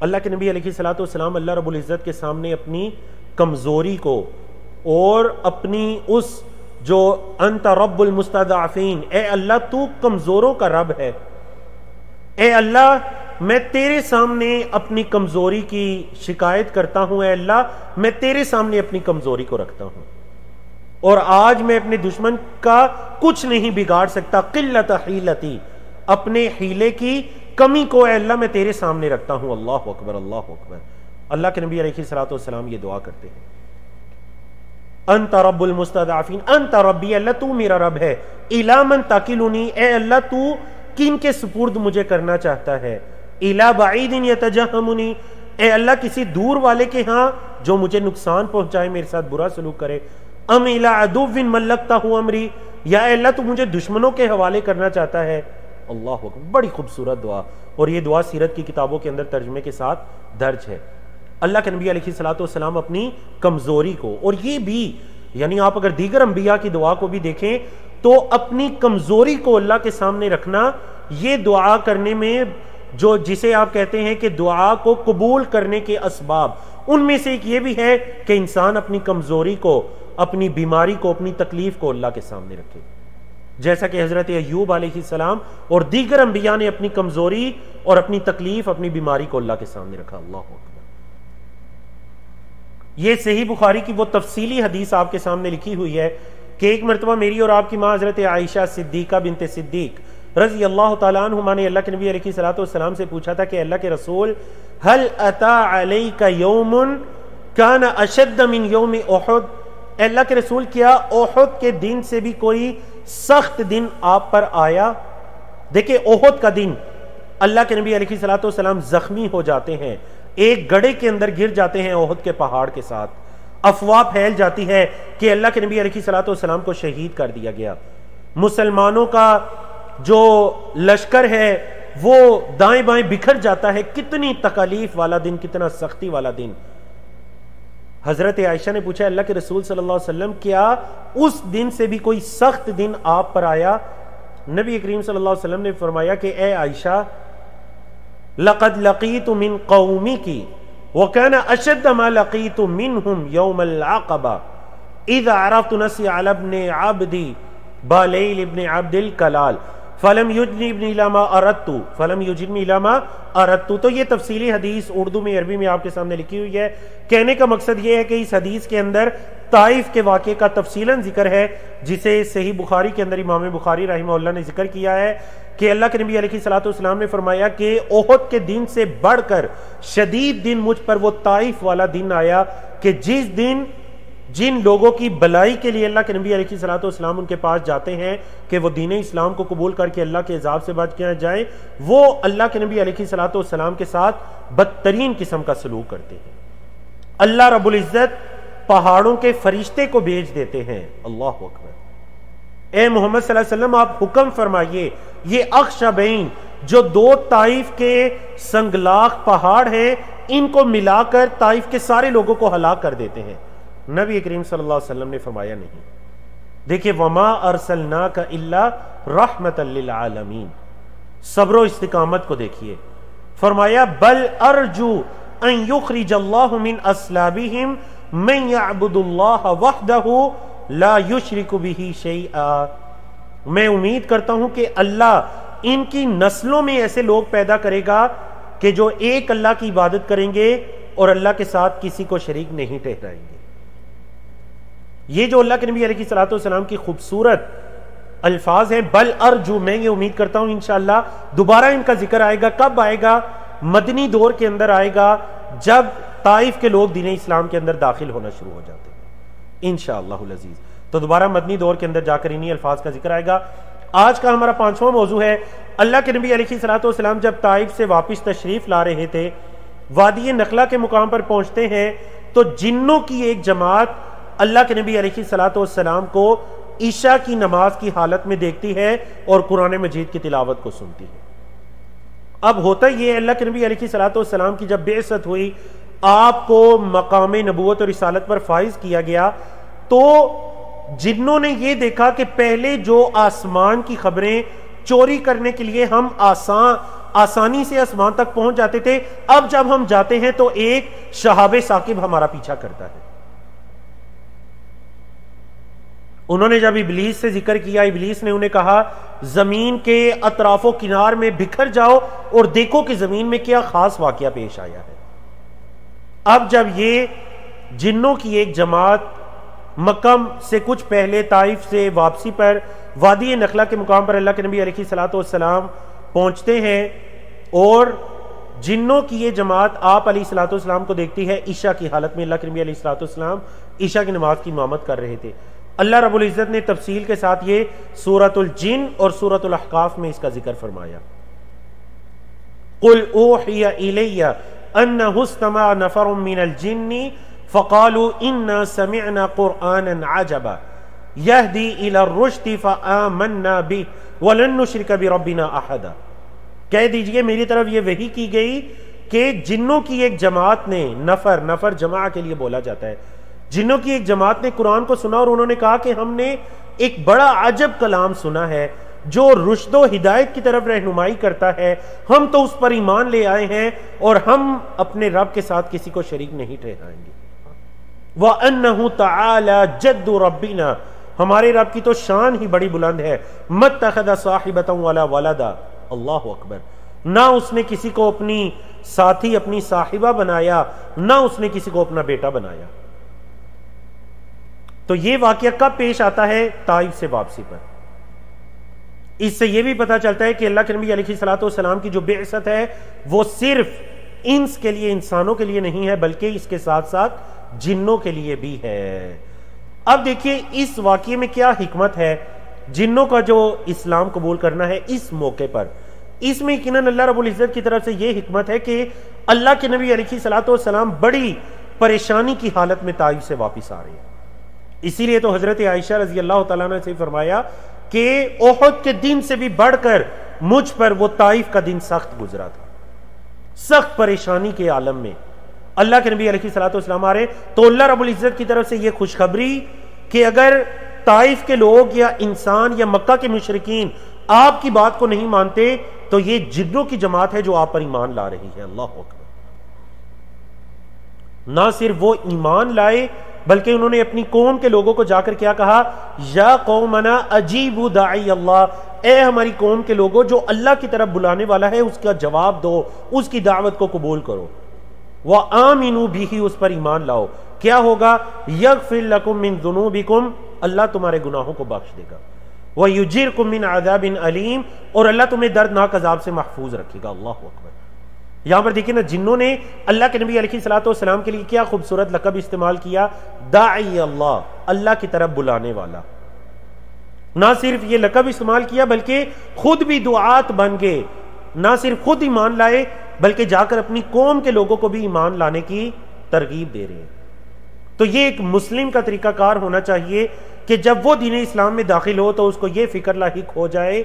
اللہ کے نبی علیہ الصلوۃ والسلام اللہ رب العزت کے سامنے اپنی کمزوری کو اور اپنی اس جو انت رب المستضعفین، اے اللہ تو کمزوروں کا رب ہے، اے اللہ میں تیرے سامنے اپنی کمزوری کی شکایت کرتا ہوں، اے اللہ میں تیرے سامنے اپنی کمزوری کو رکھتا ہوں اور آج میں اپنے دشمن کا کچھ نہیں بگاڑ سکتا، قلت حیلتی، اپنے حیلے کی کمی کو اے اللہ میں تیرے سامنے رکھتا ہوں۔ اللہ اکبر، اللہ اکبر۔ اللہ کے نبی علیہ الصلوۃ والسلام یہ دعا کرتے ہیں، انت رب المستضعفین، انت ربی، اللہ تو میرا رب ہے، الی من تکلنی، اے اللہ تو کن کے سپرد مجھے کرنا چاہتا ہے، الی بعید یتجہمنی، اے اللہ کسی دور والے کے ہاں جو مجھے نقصان پہنچائے، میرے ساتھ برا سلوک کرے، ام الی عدو ملکتہ امری، یا اے اللہ تو مجھے دشمنوں کے حوالے کرنا چاہتا ہے۔ اللہ اکبر، بڑی خوبصورت دعا، اور یہ دعا سیرت کی کتابوں کے اندر ترجمے کے ساتھ درج ہے۔ اللہ کے نبی علیہ الصلوۃ والسلام اپنی کمزوری کو، اور یہ بھی یعنی آپ اگر دیگر انبیاء کی دعا کو بھی دیکھیں تو اپنی کمزوری کو اللہ کے سامنے رکھنا، یہ دعا کرنے میں جو جسے آپ کہتے ہیں کہ دعا کو قبول کرنے کے اسباب، ان میں سے ایک یہ بھی ہے کہ انسان اپنی کمزوری کو، اپنی بیماری کو، اپنی تکلیف کو اللہ کے سامنے رکھے، جیسا کہ حضرت ایوب علیہ السلام اور دیگر انبیاء نے اپنی کمزوری اور اپنی تکلیف، اپنی بیماری کو اللہ کے سامنے رکھا۔ اللہ اکبر۔ یہ صحیح بخاری کی وہ تفصیلی حدیث آپ کے سامنے لکھی ہوئی ہے کہ ایک مرتبہ میری اور آپ کی ماں حضرت عائشہ صدیقہ بنت صدیق رضی اللہ تعالیٰ عنہما نے اللہ کے نبی علیہ الصلوۃ والسلام سے پوچھا تھا کہ اللہ کے رسول، هل اتى عليك يوم كان اشد من يوم احد، اللہ کے رسول کیا احد کے دن سے بھی کوئی سخت دن آپ پر آیا؟ دیکھیں احد کا دن اللہ کے نبی علیہ الصلوۃ والسلام زخمی ہو جاتے ہیں، ایک گڑھے کے اندر گر جاتے ہیں احد کے پہاڑ کے ساتھ، افواہ پھیل جاتی ہے کہ اللہ کے نبی علیہ الصلوۃ والسلام کو شہید کر دیا گیا، مسلمانوں کا جو لشکر ہے وہ دائیں بائیں بکھر جاتا ہے، کتنی تکالیف والا دن، کتنا سختی والا دن۔ حضرت عائشہ نے پوچھا اللہ کے رسول صلی اللہ علیہ وسلم کیا اس دن سے بھی کوئی سخت دن آپ پر آیا؟ نبی کریم صلی اللہ علیہ وسلم نے فرمایا کہ اے عائشہ لقد لقیت من قومک وکان اشد ما لقیت منہم یوم العقبہ اذا عرفت نسی علی ابن عبدی بالیل ابن عبد الکلال فلم یجنی ابن الاما اردتو فلم یجنی الاما اردتو۔ تو یہ تفصیلی حدیث اردو میں عربی میں آپ کے سامنے لکھی ہوئی ہے۔ کہنے کا مقصد یہ ہے کہ اس حدیث کے اندر طائف کے واقعے کا تفصیلاً ذکر ہے، جسے صحیح بخاری کے اندر امام بخاری رحمہ اللہ نے ذکر کیا ہے کہ اللہ کے نبی علیہ الصلوۃ والسلام نے فرمایا کہ احد کے دن سے بڑھ کر شدید دن مجھ پر وہ طائف والا دن آیا کہ جس دن جن لوگوں کی بلائی کے لیے اللہ کے نبی علیہ الصلوۃ والسلام ان کے پاس جاتے ہیں کہ وہ دین اسلام کو قبول کر کے اللہ کے عذاب سے بچ کے جائیں، وہ اللہ کے نبی علیہ الصلوۃ والسلام کے ساتھ بدترین قسم کا سلوک کرتے ہیں۔ اللہ رب العزت پہاڑوں کے فرشتے کو بھیج دیتے ہیں۔ اللہ اکبر۔ اے محمد صلی اللہ علیہ وسلم آپ حکم فرمائیے یہ اخشبین جو دو طائف کے سنگلاخ پہاڑ ہیں ان کو ملا کر طائف کے سارے لوگوں کو ہلاک کر دیتے ہیں۔ نبی کریم صلی اللہ علیہ وسلم نے فرمایا نہیں۔ دیکھیں وما ارسلناک الا رحمت للعالمین، صبر و استقامت کو دیکھیے۔ فرمایا بل ارجو ان یخرج اللہ من اصلابہم من یعبد اللہ وحدہ لا یشرک بہ شیئا، میں امید کرتا ہوں کہ اللہ ان کی نسلوں میں ایسے لوگ پیدا کرے گا کہ جو ایک اللہ کی عبادت کریں گے اور اللہ کے ساتھ کسی کو شریک نہیں ٹھہرائیں گے۔ یہ جو اللہ کے نبی علیہ الصلوۃ والسلام کی خوبصورت الفاظ ہیں، بل ارجو، میں یہ امید کرتا ہوں انشاءاللہ دوبارہ ان کا ذکر آئے گا۔ کب آئے گا؟ مدنی دور کے اندر آئے گا، جب طائف کے لوگ دین اسلام کے اندر داخل ہونا شروع ہو جاتے ہیں انشاءاللہ العزیز۔ تو دوبارہ مدنی دور کے اندر جا کر انہی الفاظ کا ذکر آئے گا۔ آج کا ہمارا 5واں موضوع ہے، اللہ کے نبی علیہ الصلوۃ والسلام جب طائف سے واپس تشریف لا رہے تھے، وادی نخلہ کے مقام پر پہنچتے ہیں تو جنوں کی ایک جماعت اللہ کے نبی علیہ الصلوۃ والسلام کو عشاء کی نماز کی حالت میں دیکھتی ہے اور قرآن مجید کی تلاوت کو سنتی ہے۔ اب ہوتا یہ اللہ کے نبی علیہ الصلوۃ والسلام کی جب بعثت ہوئی، آپ کو مقام نبوت اور رسالت پر فائز کیا گیا، تو جنوں نے یہ دیکھا کہ پہلے جو آسمان کی خبریں چوری کرنے کے لیے ہم آسانی سے آسمان تک پہنچ جاتے تھے، اب جب ہم جاتے ہیں تو ایک شہاب ثاقب ہمارا پیچھا کرتا ہے۔ انہوں نے جب ابلیس سے ذکر کیا، ابلیس نے انہیں کہا زمین کے اطراف و کنار میں بکھر جاؤ اور دیکھو کہ زمین میں کیا خاص واقعہ پیش آیا ہے۔ اب جب یہ جنوں کی ایک جماعت مکہ سے کچھ پہلے طائف سے واپسی پر وادی نخلہ کے مقام پر اللہ کے نبی علیہ الصلوۃ والسلام پہنچتے ہیں اور جنوں کی یہ جماعت آپ علیہ الصلوۃ والسلام کو دیکھتی ہے عشاء کی حالت میں۔ اللہ کے نبی علیہ الصلوۃ والسلام عشاء کی نماز کی امامت کر رہے تھے۔ اللہ رب العزت نے تفصیل کے ساتھ یہ سورۃ الجن اور سورۃ الاحقاف میں اس کا ذکر فرمایا۔ قل اوحی الی انہ استمع نفر من الجن فقالوا انا سمعنا قرآنا عجبا یہدی الی الرشد فآمنا بہ ولن نشرک بربنا احدا۔ کہہ دیجئے میری طرف یہ وحی کی گئی کہ جنوں کی ایک جماعت نے، نفر جماع کے لیے بولا جاتا ہے، جنوں کی ایک جماعت نے قرآن کو سنا اور انہوں نے کہا کہ ہم نے ایک بڑا عجب کلام سنا ہے جو رشد و ہدایت کی طرف رہنمائی کرتا ہے، ہم تو اس پر ایمان لے آئے ہیں اور ہم اپنے رب کے ساتھ کسی کو شریک نہیں ٹھہرائیں گے۔ وَأَنَّهُ تَعَالَى جَدُّ رَبِّنَا، ہمارے رب کی تو شان ہی بڑی بلند ہے، مَتَّخَذَ صَاحِبَةً وَلَا وَلَدًا، اللہ اکبر، نہ اس نے کسی کو اپنی ساتھی، اپنی صاحبہ بنایا، نہ اس نے کسی کو اپنا بیٹا بنایا۔ تو یہ واقعہ کب پیش آتا ہے؟ طائف سے واپسی پر۔ اس سے یہ بھی پتہ چلتا ہے کہ اللہ کے نبی علیہ الصلوۃ والسلام کی جو بعثت ہے وہ صرف انس کے لیے، انسانوں کے لیے نہیں ہے، بلکہ اس کے ساتھ ساتھ جنوں کے لیے بھی ہے۔ اب دیکھیے اس واقعے میں کیا حکمت ہے جنوں کا جو اسلام قبول کرنا ہے اس موقع پر. اس میں یقیناً اللہ رب العزت کی طرف سے یہ حکمت ہے کہ اللہ کے نبی علیہ الصلوۃ والسلام بڑی پریشانی کی حالت میں طائف سے واپس آ رہے ہیں. اسی لیے تو حضرت عائشہ رضی اللہ تعالیٰ عنہ سے فرمایا کہ احد کے دن سے بھی بڑھ کر مجھ پر وہ طائف کا دن سخت گزرا تھا. سخت پریشانی کے عالم میں اللہ کے نبی علیہ الصلوۃ والسلام آ رہے, تو اللہ رب العزت کی طرف سے یہ خوشخبری کہ اگر طائف کے لوگ یا انسان یا مکہ کے مشرکین آپ کی بات کو نہیں مانتے تو یہ جنوں کی جماعت ہے جو آپ پر ایمان لا رہی ہے. اللہ اکبر. نہ صرف وہ ایمان لائے بلکہ انہوں نے اپنی قوم کے لوگوں کو جا کر کیا کہا, یا قومنا اجیبوا داعی اللہ, اے ہماری قوم کے لوگوں جو اللہ کی طرف بلانے والا ہے اس کا جواب دو, اس کی دعوت کو قبول کرو. وآمنوا بہ, اس پر ایمان لاؤ. کیا ہوگا؟ یغفر لکم من ذنوبکم, اللہ تمہارے گناہوں کو بخش دے گا. ویجرکم من عذاب علیم, اور اللہ تمہیں دردناک عذاب سے محفوظ رکھے گا. اللہ اکبر. یہاں پر دیکھیں نا, جنہوں نے اللہ کے نبی علیہ الصلوۃ والسلام کے لیے کیا خوبصورت لقب استعمال کیا, داعی اللہ, اللہ کی طرف بلانے والا. نہ صرف یہ لقب استعمال کیا بلکہ خود بھی دعات بن گئے. نہ صرف خود ایمان لائے بلکہ جا کر اپنی قوم کے لوگوں کو بھی ایمان لانے کی ترغیب دے رہے ہیں. تو یہ ایک مسلم کا طریقہ کار ہونا چاہیے کہ جب وہ دین اسلام میں داخل ہو تو اس کو یہ فکر لاحق ہو جائے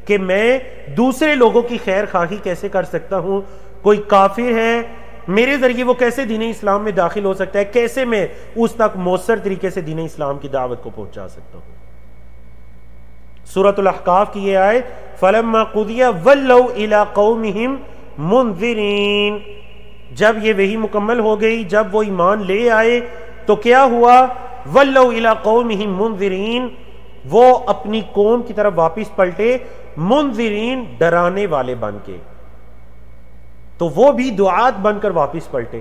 کہ میں دوسرے لوگوں کی خیر خواہی کیسے کر سکتا ہوں. کوئی کافر ہے, میرے ذریعے وہ کیسے دین اسلام میں داخل ہو سکتا ہے, کیسے میں اس تک مؤثر طریقے سے دین اسلام کی دعوت کو پہنچا سکتا ہوں. سورۃ الاحقاف کی یہ آیت, فلما قضی ولوا الی قومہم منذرین, جب یہ وحی مکمل ہو گئی, جب وہ ایمان لے آئے تو کیا ہوا؟ ولوا الی قومہم منذرین, وہ اپنی قوم کی طرف واپس پلٹے, منذرین, ڈرانے والے بن کے. تو وہ بھی دعات بن کر واپس پلٹے.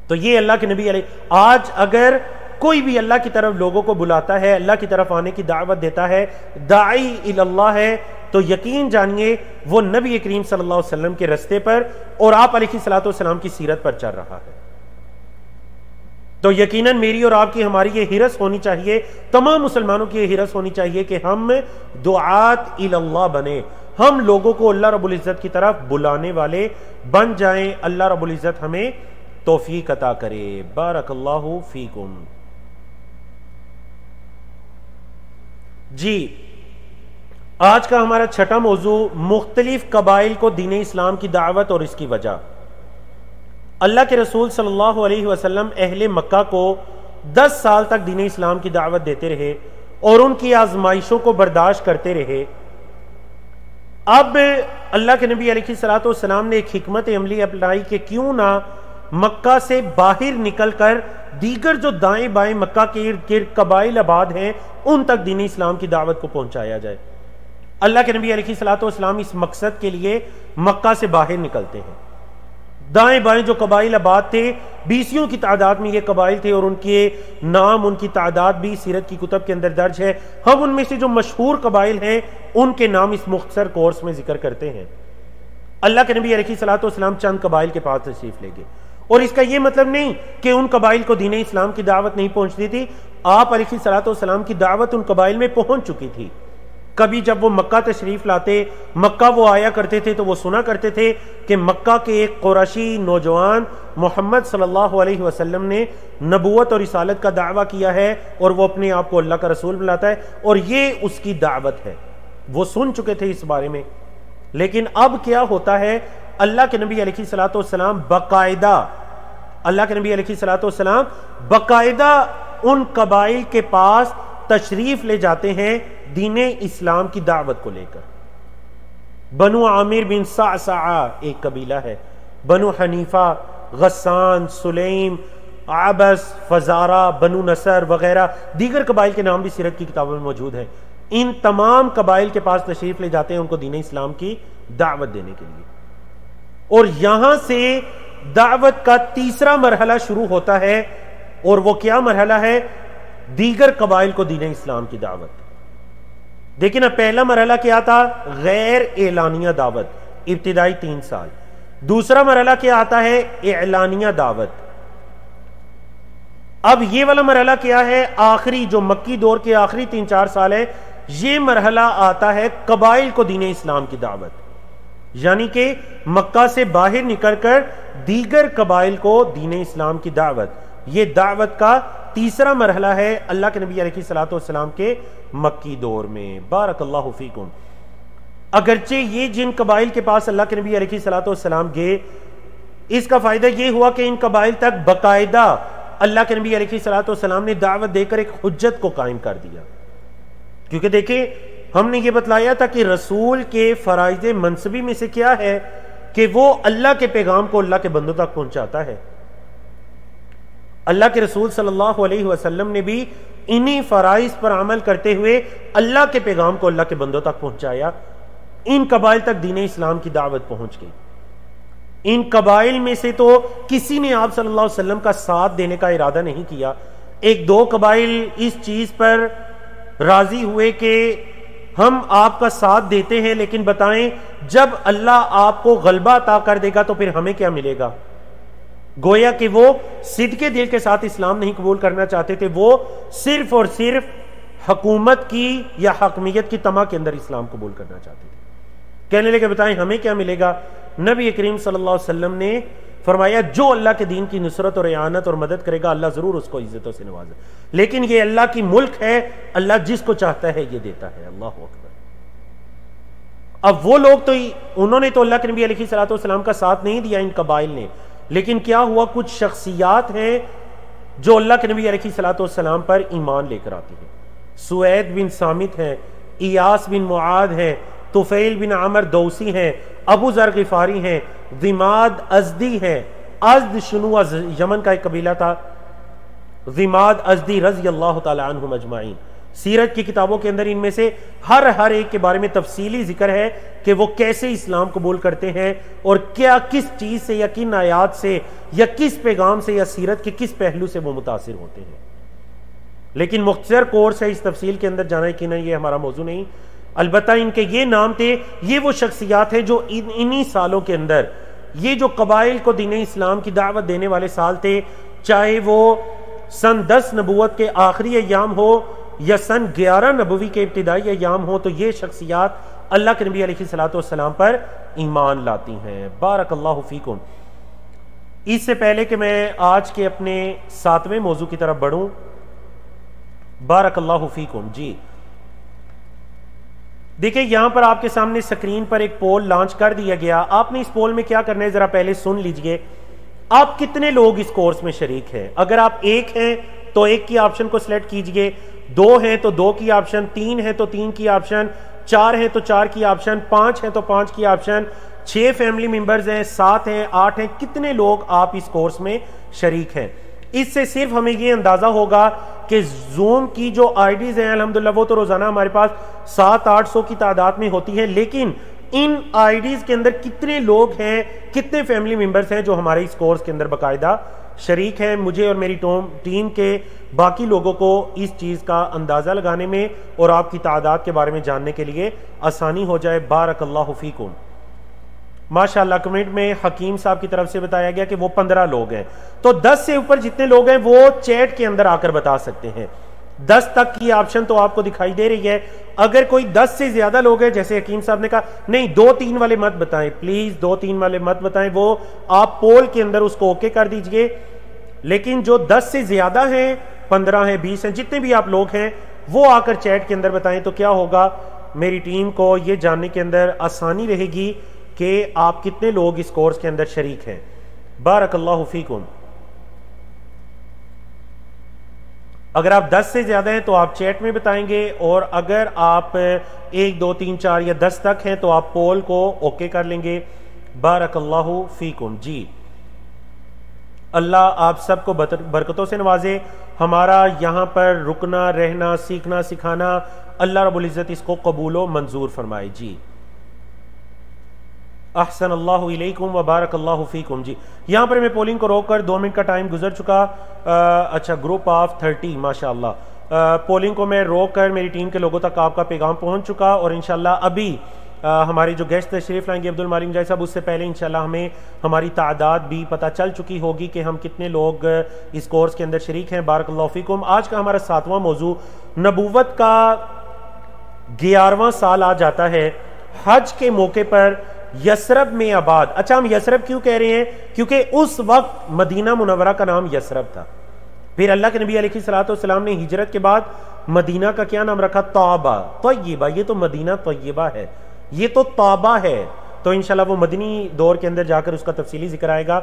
تو یہ اللہ کے نبی علیہ, آج اگر کوئی بھی اللہ کی طرف لوگوں کو بلاتا ہے, اللہ کی طرف آنے کی دعوت دیتا ہے, داعی اللہ ہے, تو یقین جانیے وہ نبی کریم صلی اللہ علیہ وسلم کے رستے پر اور آپ علیہ الصلوۃ والسلام کی سیرت پر چل رہا ہے. تو یقیناً میری اور آپ کی, ہماری یہ حرص ہونی چاہیے, تمام مسلمانوں کی یہ حرص ہونی چاہیے کہ ہم دعات اللہ بنے, ہم لوگوں کو اللہ رب العزت کی طرف بلانے والے بن جائیں. اللہ رب العزت ہمیں توفیق عطا کرے. بارک اللہ فیکم. جی, آج کا ہمارا چھٹا موضوع مختلف قبائل کو دین اسلام کی دعوت اور اس کی وجہ. اللہ کے رسول صلی اللہ علیہ وسلم اہل مکہ کو 10 سال تک دین اسلام کی دعوت دیتے رہے اور ان کی آزمائشوں کو برداشت کرتے رہے. اب اللہ کے نبی علیہ الصلوۃ والسلام نے ایک حکمت عملی اپنائی کہ کیوں نہ مکہ سے باہر نکل کر دیگر جو دائیں بائیں مکہ کے ارد گرد قبائل آباد ہیں ان تک دین اسلام کی دعوت کو پہنچایا جائے. اللہ کے نبی علیہ الصلوۃ والسلام اس مقصد کے لیے مکہ سے باہر نکلتے ہیں. دائیں بائیں جو قبائل آباد تھے, 20 کی تعداد میں یہ قبائل تھے اور ان کے نام, ان کی تعداد بھی سیرت کی کتب کے اندر درج ہے. ہم ان میں سے جو مشہور قبائل ہیں ان کے نام اس مختصر کورس میں ذکر کرتے ہیں. اللہ کے نبی علیہ الصلوۃ والسلام چند قبائل کے پاس تشریف لے گئے, اور اس کا یہ مطلب نہیں کہ ان قبائل کو دین اسلام کی دعوت نہیں پہنچتی تھی. آپ علیہ الصلوۃ والسلام کی دعوت ان قبائل میں پہنچ چکی تھی. کبھی جب وہ مکہ تشریف لاتے, مکہ وہ آیا کرتے تھے تو وہ سنا کرتے تھے کہ مکہ کے ایک قریشی نوجوان محمد صلی اللہ علیہ وسلم نے نبوت اور رسالت کا دعویٰ کیا ہے اور وہ اپنے آپ کو اللہ کا رسول بلاتا ہے اور یہ اس کی دعوت ہے. وہ سن چکے تھے اس بارے میں. لیکن اب کیا ہوتا ہے, اللہ کے نبی علیہ الصلوۃ والسلام باقاعدہ, اللہ کے نبی علیہ الصلوۃ والسلام باقاعدہ ان قبائل کے پاس تشریف لے جاتے ہیں دین اسلام کی دعوت کو لے کر. بنو عامر بن صعصع ایک قبیلہ ہے, بنو حنیفہ, غسان, سلیم, عبس, فزارہ, بنو نصر وغیرہ دیگر قبائل کے نام بھی سیرت کی کتابوں میں موجود ہیں. ان تمام قبائل کے پاس تشریف لے جاتے ہیں ان کو دین اسلام کی دعوت دینے کے لیے, اور یہاں سے دعوت کا تیسرا مرحلہ شروع ہوتا ہے. اور وہ کیا مرحلہ ہے؟ دیگر قبائل کو دین اسلام کی دعوت. دیکھیں نا, پہلا مرحلہ کیا تھا؟ غیر اعلانیہ دعوت, ابتدائی 3 سال. دوسرا مرحلہ کیا آتا ہے؟ اعلانیہ دعوت. اب یہ والا مرحلہ کیا ہے؟ آخری جو مکی دور کے آخری 3-4 سال ہے، یہ مرحلہ آتا ہے قبائل کو دین اسلام کی دعوت، یعنی کہ مکہ سے باہر نکل کر دیگر قبائل کو دین اسلام کی دعوت. یہ دعوت کا تیسرا مرحلہ ہے اللہ کے نبی علیہ الصلوۃ والسلام کے مکی دور میں. بارک اللہ فیکم. اگرچہ یہ جن قبائل کے پاس اللہ کے نبی علیہ الصلوۃ والسلام گئے، اس کا فائدہ یہ ہوا کہ ان قبائل تک باقاعدہ اللہ کے نبی علیہ الصلوۃ والسلام نے دعوت دے کر ایک حجت کو قائم کر دیا. کیونکہ دیکھیں، ہم نے یہ بتلایا تھا کہ رسول کے فرائض منصبی میں سے کیا ہے کہ وہ اللہ کے پیغام کو اللہ کے بندوں تک پہنچاتا ہے. اللہ کے رسول صلی اللہ علیہ وسلم نے بھی انہی فرائض پر عمل کرتے ہوئے اللہ کے پیغام کو اللہ کے بندوں تک پہنچایا. ان قبائل تک دین اسلام کی دعوت پہنچ گئی. ان قبائل میں سے تو کسی نے آپ صلی اللہ علیہ وسلم کا ساتھ دینے کا ارادہ نہیں کیا. 1-2 قبائل اس چیز پر راضی ہوئے کہ ہم آپ کا ساتھ دیتے ہیں، لیکن بتائیں جب اللہ آپ کو غلبہ عطا کر دے گا تو پھر ہمیں کیا ملے گا؟ گویا کہ وہ صدقے دل کے ساتھ اسلام نہیں قبول کرنا چاہتے تھے، وہ صرف اور صرف حکومت کی یا حاکمیت کی طمع کے اندر اسلام قبول کرنا چاہتے تھے. کہنے لگے بتائیں ہمیں کیا ملے گا؟ نبی کریم صلی اللہ علیہ وسلم نے فرمایا جو اللہ کے دین کی نصرت اور اعانت اور مدد کرے گا اللہ ضرور اس کو عزتوں سے نوازے، لیکن یہ اللہ کی ملک ہے، اللہ جس کو چاہتا ہے یہ دیتا ہے. اللہ اکبر. اب وہ لوگ تو انہوں نے تو اللہ کے نبی علیہ الصلوۃ والسلام کا ساتھ نہیں دیا ان قبائل نے، لیکن کیا ہوا؟ کچھ شخصیات ہیں جو اللہ کے نبی علیہ الصلوۃ والسلام پر ایمان لے کر آتی ہیں. سوید بن صامت ہیں، ایاس بن معاذ ہیں، طفیل بن عمر دوسی ہیں، ابو ذر غفاری ہیں، ضماد ازدی ہیں. ازد شنو یمن کا ایک قبیلہ تھا. ضماد ازدی رضی اللہ تعالی عنہم اجمعین. سیرت کی کتابوں کے اندر ان میں سے ہر ایک کے بارے میں تفصیلی ذکر ہے کہ وہ کیسے اسلام قبول کرتے ہیں اور کیا کس چیز سے یا کن آیات سے یا کس پیغام سے یا سیرت کے کس پہلو سے وہ متاثر ہوتے ہیں. لیکن مختصر کورس ہے، اس تفصیل کے اندر جانا کہ نہیں، یہ ہمارا موضوع نہیں. البتہ ان کے یہ نام تھے، یہ وہ شخصیات ہیں جو انہی سالوں کے اندر یہ جو قبائل کو دین اسلام کی دعوت دینے والے سال تھے، چاہے وہ سن 10 نبوت کے آخری ایام ہو یا سن 11 نبوی کے ابتدائی ایام ہو، تو یہ شخصیات اللہ کے نبی علیہ الصلوۃ والسلام پر ایمان لاتی ہیں. بارک اللہ فیکم. اس سے پہلے کہ میں آج کے اپنے 7ویں موضوع کی طرف بڑھوں، بارک اللہ فیکم جی، دیکھیں یہاں پر آپ کے سامنے سکرین پر ایک پول لانچ کر دیا گیا. آپ نے اس پول میں کیا کرنا ہے ذرا پہلے سن لیجئے. آپ کتنے لوگ اس کورس میں شریک ہیں؟ اگر آپ 1 ہیں تو 1 کی آپشن کو سلیکٹ کیجئے، 2 ہیں تو 2 کی آپشن، 3 ہیں تو 3 کی آپشن، 4 ہیں تو 4 کی آپشن، 5 ہیں تو 5 کی آپشن، 6 فیملی ممبرز ہیں، 7 ہیں، 8 ہیں. کتنے لوگ آپ اس کورس میں شریک ہیں؟ اس سے صرف ہمیں یہ اندازہ ہوگا کہ زوم کی جو آئی ڈیز ہیں الحمدللہ وہ تو روزانہ ہمارے پاس 700-800 کی تعداد میں ہوتی ہے، لیکن ان آئی ڈیز کے اندر کتنے لوگ ہیں، کتنے فیملی ممبرز ہیں جو ہمارے اس کورس کے اندر باقاعدہ شریک ہیں. مجھے اور میری ٹیم کے باقی لوگوں کو اس چیز کا اندازہ لگانے میں اور آپ کی تعداد کے بارے میں جاننے کے لیے آسانی ہو جائے. بارک اللہ فیکم. ماشاءاللہ کمنٹ میں حکیم صاحب کی طرف سے بتایا گیا کہ وہ 15 لوگ ہیں. تو 10 سے اوپر جتنے لوگ ہیں وہ چیٹ کے اندر آ کر بتا سکتے ہیں. 10 تک کی آپشن تو آپ کو دکھائی دے رہی ہے. اگر کوئی 10 سے زیادہ لوگ ہیں، جیسے حکیم صاحب نے کہا نہیں 2-3 والے مت بتائیں، پلیز 2-3 والے مت بتائیں، وہ آپ پول کے اندر اس کو اوکے کر دیجئے. لیکن جو 10 سے زیادہ ہیں، 15 ہیں، 20 ہیں، جتنے بھی آپ لوگ ہیں وہ آ کر چیٹ کے اندر بتائیں. تو کیا ہوگا، میری ٹیم کو یہ جاننے کے اندر آسانی رہے گی کہ آپ کتنے لوگ اس کورس کے اندر شریک ہیں. بارک اللہ فیکم. اگر آپ 10 سے زیادہ ہیں تو آپ چیٹ میں بتائیں گے، اور اگر آپ 1 2 3 4 یا 10 تک ہیں تو آپ پول کو اوکے کر لیں گے. بارک اللہ فیکم جی. اللہ آپ سب کو برکتوں سے نوازے. ہمارا یہاں پر رکنا، رہنا، سیکھنا، سکھانا، اللہ رب العزت اس کو قبول و منظور فرمائے جی. احسن اللہ علیکم وبارک اللہ فیکم جی. یہاں پر میں پولنگ کو روک کر 2 منٹ کا ٹائم گزر چکا. اچھا گروپ آف 30 ماشاءاللہ. پولنگ کو میں روک کر میری ٹیم کے لوگوں تک آپ کا پیغام پہنچ چکا، اور انشاءاللہ ابھی ہماری جو گیسٹ تشریف لائیں گے عبد المالک مجاہد صاحب، اس سے پہلے انشاءاللہ ہمیں ہماری تعداد بھی پتہ چل چکی ہوگی کہ ہم کتنے لوگ اس کورس کے اندر شریک ہیں۔ بارک اللہ فیکم۔ آج کا ہمارا 7واں موضوع نبوت کا 11واں سال آ جاتا ہے حج کے موقع پر یثرب میں آباد۔ اچھا، ہم یثرب کیوں کہہ رہے ہیں؟ کیونکہ اس وقت مدینہ منورہ کا نام یثرب تھا، پھر اللہ کے نبی علیہ الصلوۃ والسلام نے ہجرت کے بعد مدینہ کا کیا نام رکھا؟ طیبہ، طیبہ۔ یہ تو مدینہ طیبہ ہے، یہ تو طابہ ہے، تو انشاءاللہ وہ مدنی دور کے اندر جا کر اس کا تفصیلی ذکر آئے گا۔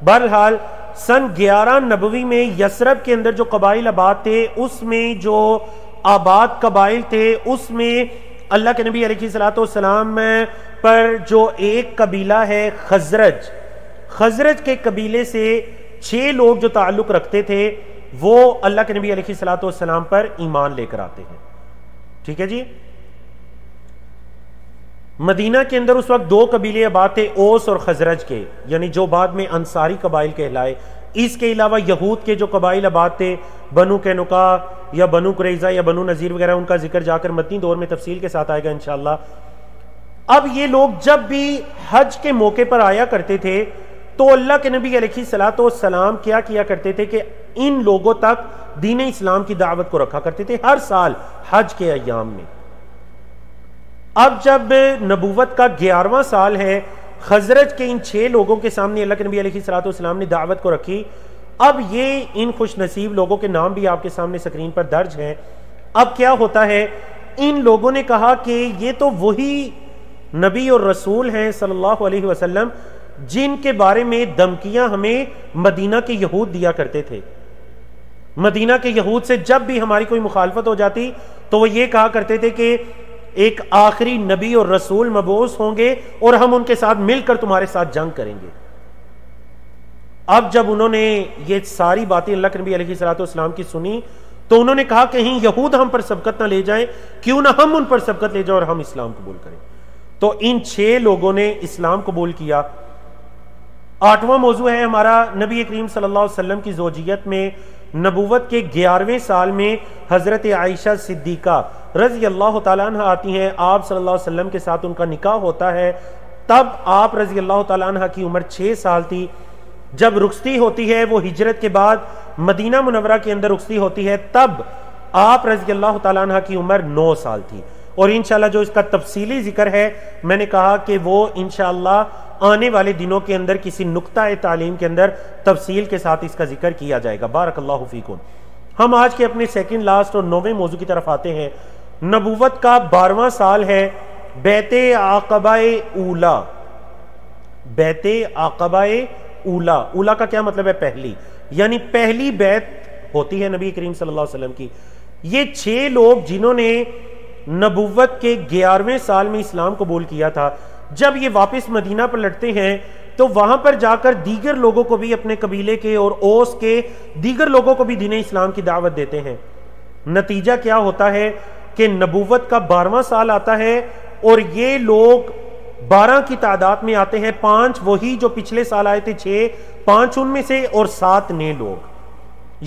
بہرحال سن 11 نبوی میں یثرب کے اندر جو قبائل آباد تھے، اس میں جو آباد قبائل تھے، اس میں اللہ کے نبی علیہ الصلوۃ والسلام پر جو ایک قبیلہ ہے خزرج، خزرج کے قبیلے سے 6 لوگ جو تعلق رکھتے تھے وہ اللہ کے نبی علیہ الصلوۃ والسلام پر ایمان لے کر آتے ہیں۔ ٹھیک ہے جی۔ مدینہ کے اندر اس وقت 2 قبیلے آباد تھے، اوس اور خزرج کے، یعنی جو بعد میں انصاری قبائل کہلائے۔ اس کے علاوہ یہود کے جو قبائل آباد تھے، بنو قینقاع یا بنو قریظہ یا بنو نذیر وغیرہ، ان کا ذکر جا کر مدنی دور میں تفصیل کے ساتھ آئے گا انشاءاللہ۔ اب یہ لوگ جب بھی حج کے موقع پر آیا کرتے تھے تو اللہ کے نبی علیہ الصلوۃ والسلام کیا کیا کرتے تھے کہ ان لوگوں تک دین اسلام کی دعوت کو رکھا کرتے تھے ہر سال حج کے ایام میں۔ اب جب نبوت کا 11واں سال ہے، خزرج کے ان 6 لوگوں کے سامنے اللہ کے نبی علیہ الصلوۃ والسلام نے دعوت کو رکھی۔ اب یہ ان خوش نصیب لوگوں کے نام بھی آپ کے سامنے سکرین پر درج ہیں۔ اب کیا ہوتا ہے، ان لوگوں نے کہا کہ یہ تو وہی نبی اور رسول ہیں صلی اللہ علیہ وسلم جن کے بارے میں دھمکیاں ہمیں مدینہ کے یہود دیا کرتے تھے۔ مدینہ کے یہود سے جب بھی ہماری کوئی مخالفت ہو جاتی تو وہ یہ کہا کرتے تھے کہ ایک آخری نبی اور رسول مبعوث ہوں گے اور ہم ان کے ساتھ مل کر تمہارے ساتھ جنگ کریں گے۔ اب جب انہوں نے یہ ساری باتیں اللہ کے نبی علیہ الصلوۃ والسلام کی سنی تو انہوں نے کہا کہیں یہود ہم پر سبقت نہ لے جائیں، کیوں نہ ہم ان پر سبقت لے جائیں اور ہم اسلام قبول کریں۔ تو ان 6 لوگوں نے اسلام قبول کیا۔ 8واں موضوع ہے ہمارا نبی کریم صلی اللہ علیہ وسلم کی زوجیت میں نبوت کے 11ویں سال میں حضرت عائشہ صدیقہ رضی اللہ تعالیٰ عنہ آتی ہیں، آپ صلی اللہ علیہ وسلم کے ساتھ ان کا نکاح ہوتا ہے۔ تب آپ رضی اللہ تعالیٰ عنہ کی عمر 6 سال تھی۔ جب رخصتی ہوتی ہے وہ ہجرت کے بعد مدینہ منورہ کے اندر رخصتی ہوتی ہے، تب آپ رضی اللہ تعالیٰ عنہ کی عمر 9 سال تھی، اور انشاءاللہ جو اس کا تفصیلی ذکر ہے میں نے کہا کہ وہ انشاءاللہ آنے والے دنوں کے اندر کسی نقطہ تعلیم کے اندر تفصیل کے ساتھ اس کا ذکر کیا جائے گا۔ بارک اللہ فیکم۔ ہم آج کے اپنے سیکنڈ لاسٹ اور 9ویں موضوع کی طرف آتے ہیں۔ نبوت کا 12واں سال ہے بیعت عقبہ اولا۔ بیعت عقبہ اولا، اولا کا کیا مطلب ہے؟ پہلی، یعنی پہلی بیعت ہوتی ہے نبی کریم صلی اللہ علیہ وسلم کی۔ یہ 6 لوگ جنہوں نے نبوت کے 11ویں سال میں اسلام قبول کیا تھا، جب یہ واپس مدینہ پر لٹتے ہیں تو وہاں پر جا کر دیگر لوگوں کو بھی، اپنے قبیلے کے اور اوس کے دیگر لوگوں کو بھی دین اسلام کی دعوت دیتے ہیں۔ نتیجہ کیا ہوتا ہے کہ نبوت کا 12واں سال آتا ہے اور یہ لوگ 12 کی تعداد میں آتے ہیں، 5 وہی جو پچھلے سال آئے تھے 6، 5 ان میں سے اور 7 نئے لوگ۔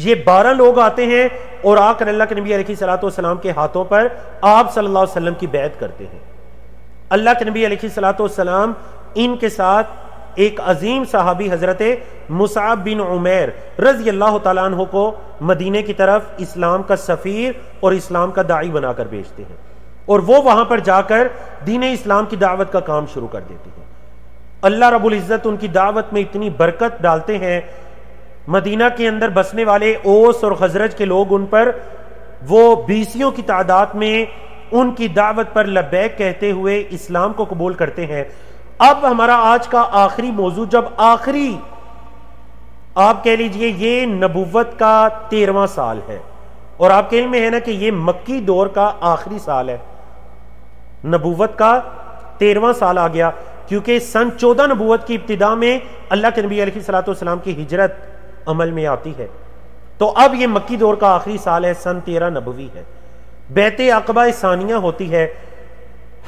یہ 12 لوگ آتے ہیں اور آ کر اللہ کے نبی علیہ الصلوۃ والسلام کے ہاتھوں پر آپ صلی اللہ علیہ وسلم کی بیعت کرتے ہیں۔ اللہ کے نبی علیہ الصلوۃ والسلام ان کے ساتھ ایک عظیم صحابی حضرت مصعب بن عمیر رضی اللہ تعالیٰ عنہ کو مدینے کی طرف اسلام کا سفیر اور اسلام کا داعی بنا کر بھیجتے ہیں، اور وہ وہاں پر جا کر دین اسلام کی دعوت کا کام شروع کر دیتے ہیں۔ اللہ رب العزت ان کی دعوت میں اتنی برکت ڈالتے ہیں، مدینہ کے اندر بسنے والے اوس اور خزرج کے لوگ ان پر وہ 20 کی تعداد میں ان کی دعوت پر لبیک کہتے ہوئے اسلام کو قبول کرتے ہیں۔ اب ہمارا آج کا آخری موضوع، جب آخری آپ کہہ لیجئے یہ نبوت کا 13واں سال ہے، اور آپ کے علم میں ہے نا کہ یہ مکی دور کا آخری سال ہے، نبوت کا 13واں سال آ گیا، کیونکہ سن 14 نبوت کی ابتدا میں اللہ کے نبی علیہ الصلوۃ والسلام کی ہجرت عمل میں آتی ہے، تو اب یہ مکی دور کا آخری سال ہے، سن 13 نبوی ہے۔ بیعت عقبہ ثانیہ ہوتی ہے۔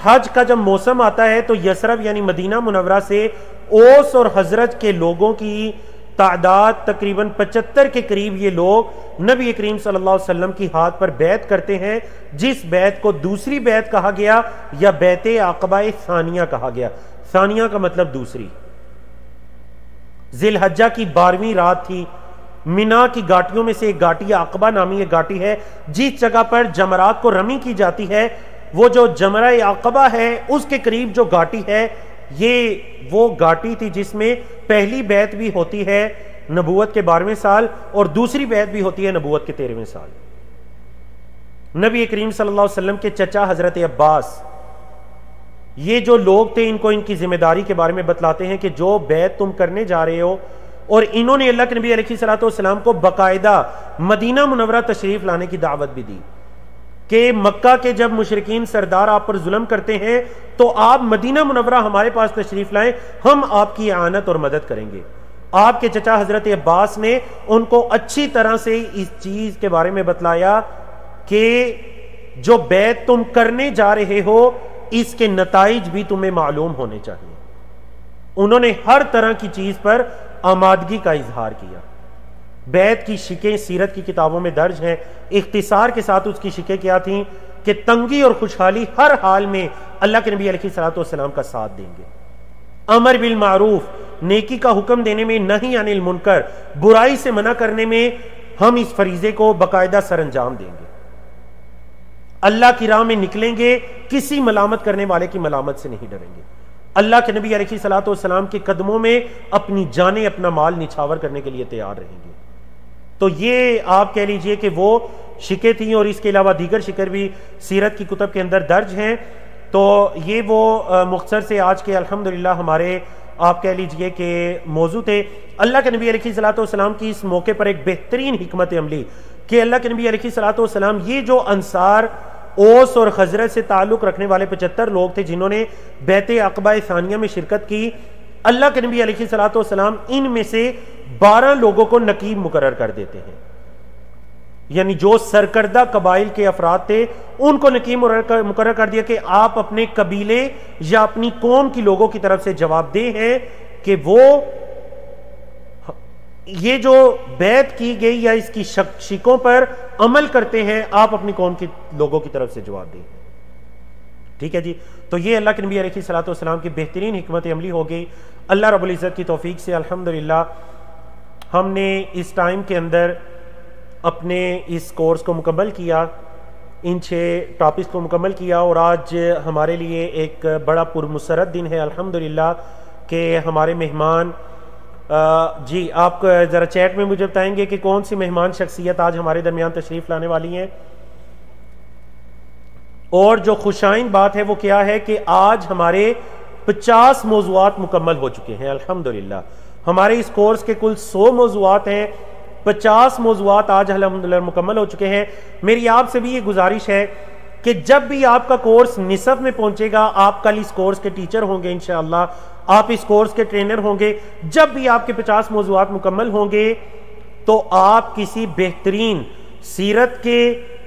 حج کا جب موسم آتا ہے تو یثرب یعنی مدینہ منورہ سے اوس اور حضرت کے لوگوں کی تعداد تقریباً 75 کے قریب یہ لوگ نبی کریم صلی اللہ علیہ وسلم کی ہاتھ پر بیعت کرتے ہیں، جس بیعت کو دوسری بیعت کہا گیا یا بیعت عقبہ ثانیہ کہا گیا۔ ثانیہ کا مطلب دوسری۔ ذی الحجہ کی 12ویں رات تھی، مینا کی گھاٹیوں میں سے ایک گھاٹی عقبہ نامی ایک گھاٹی ہے، جس جگہ پر جمرات کو رمی کی جاتی ہے، وہ جو جمرہ عقبہ ہے اس کے قریب جو گھاٹی ہے، یہ وہ گھاٹی تھی جس میں پہلی بیعت بھی ہوتی ہے نبوت کے 12ویں سال اور دوسری بیعت بھی ہوتی ہے نبوت کے 13ویں سال۔ نبی کریم صلی اللہ علیہ وسلم کے چچا حضرت عباس یہ جو لوگ تھے، ان کو ان کی ذمہ داری کے بارے میں بتلاتے ہیں کہ جو بیعت تم کرنے جا رہے ہو، اور انہوں نے اللہ کے نبی علیہ الصلوۃ والسلام کو باقاعدہ مدینہ منورہ تشریف لانے کی دعوت بھی دی کہ مکہ کے جب مشرکین سردار آپ پر ظلم کرتے ہیں تو آپ مدینہ منورہ ہمارے پاس تشریف لائیں، ہم آپ کی اعانت اور مدد کریں گے۔ آپ کے چچا حضرت عباس نے ان کو اچھی طرح سے اس چیز کے بارے میں بتلایا کہ جو بیعت تم کرنے جا رہے ہو اس کے نتائج بھی تمہیں معلوم ہونے چاہیے۔ انہوں نے ہر طرح کی چیز پر آمادگی کا اظہار کیا۔ بیعت کی شکیں سیرت کی کتابوں میں درج ہیں، اختصار کے ساتھ اس کی شکیں کیا تھیں کہ تنگی اور خوشحالی ہر حال میں اللہ کے نبی علیہ الصلوۃ والسلام کا ساتھ دیں گے، امر بالمعروف نیکی کا حکم دینے میں، نہی عن المنکر برائی سے منع کرنے میں ہم اس فریضے کو باقاعدہ سر انجام دیں گے، اللہ کی راہ میں نکلیں گے، کسی ملامت کرنے والے کی ملامت سے نہیں ڈریں گے، اللہ کے نبی علیہ الصلوۃ والسلام کے قدموں میں اپنی جانیں اپنا مال نچھاور کرنے کے لیے تیار رہیں گے۔ تو یہ آپ کہہ لیجئے کہ وہ شکیں تھیں، اور اس کے علاوہ دیگر شکر بھی سیرت کی کتب کے اندر درج ہیں۔ تو یہ وہ مختصر سے آج کے الحمدللہ ہمارے آپ کہہ لیجئے کہ موضوع تھے۔ اللہ کے نبی علیہ الصلوۃ والسلام کی اس موقع پر ایک بہترین حکمت عملی کہ اللہ کے نبی علیہ الصلوۃ والسلام یہ جو انصار، اوس اور خزرج سے تعلق رکھنے والے 75 لوگ تھے جنہوں نے بیعت عقبہ ثانیہ میں شرکت کی، اللہ کے نبی علیہ الصلوۃ والسلام ان میں سے 12 لوگوں کو نقیب مقرر کر دیتے ہیں، یعنی جو سرکردہ قبائل کے افراد تھے ان کو نقیب مقرر کر دیا کہ آپ اپنے قبیلے یا اپنی قوم کی لوگوں کی طرف سے جواب دہ ہیں کہ وہ یہ جو بیعت کی گئی یا اس کی شکوں پر عمل کرتے ہیں، آپ اپنی قوم کی لوگوں کی طرف سے جواب دیں۔ ٹھیک ہے جی، تو یہ اللہ کے نبی علیہ الصلوۃ والسلام کی بہترین حکمت عملی ہو گئی۔ اللہ رب العزت کی توفیق سے الحمدللہ ہم نے اس ٹائم کے اندر اپنے اس کورس کو مکمل کیا، ان 6 ٹاپکس کو مکمل کیا، اور آج ہمارے لیے ایک بڑا پرمسرت دن ہے الحمدللہ کہ ہمارے مہمان جی آپ ذرا چیٹ میں مجھے بتائیں گے کہ کون سی مہمان شخصیت آج ہمارے درمیان تشریف لانے والی ہیں، اور جو خوشائن بات ہے وہ کیا ہے کہ آج ہمارے 50 موضوعات مکمل ہو چکے ہیں الحمدللہ۔ ہمارے اس کورس کے کل 100 موضوعات ہیں، 50 موضوعات آج الحمدللہ مکمل ہو چکے ہیں۔ میری آپ سے بھی یہ گزارش ہے کہ جب بھی آپ کا کورس نصف میں پہنچے گا، آپ کل اس کورس کے ٹیچر ہوں گے انشاءاللہ، آپ اس کورس کے ٹرینر ہوں گے، جب بھی آپ کے 50 موضوعات مکمل ہوں گے تو آپ کسی بہترین سیرت کے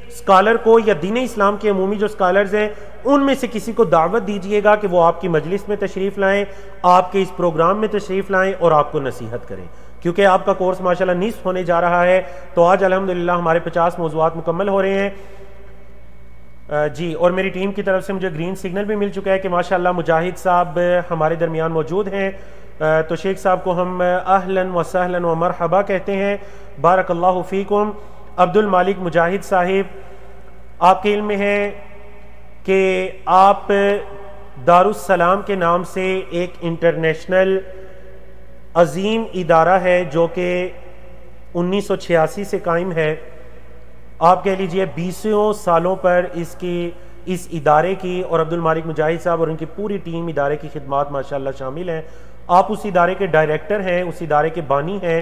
اسکالر کو یا دین اسلام کے عمومی جو اسکالرز ہیں ان میں سے کسی کو دعوت دیجئے گا کہ وہ آپ کی مجلس میں تشریف لائیں، آپ کے اس پروگرام میں تشریف لائیں اور آپ کو نصیحت کریں، کیونکہ آپ کا کورس ماشاءاللہ نصف ہونے جا رہا ہے۔ تو آج الحمدللہ ہمارے 50 موضوعات مکمل ہو رہے ہیں جی، اور میری ٹیم کی طرف سے مجھے گرین سگنل بھی مل چکا ہے کہ ماشاءاللہ مجاہد صاحب ہمارے درمیان موجود ہیں، تو شیخ صاحب کو ہم اہلاً و سہلاً و مرحبا کہتے ہیں، بارک اللہ فیکم۔ عبد المالک مجاہد صاحب، آپ کے علم میں ہے کہ آپ دارالسلام کے نام سے ایک انٹرنیشنل عظیم ادارہ ہے جو کہ 1986 سے قائم ہے، آپ کہہ لیجئے 20 سالوں پر اس ادارے کی اور عبد المالک مجاہد صاحب اور ان کی پوری ٹیم ادارے کی خدمات ماشاءاللہ شامل ہیں۔ آپ اس ادارے کے ڈائریکٹر ہیں، اس ادارے کے بانی ہیں،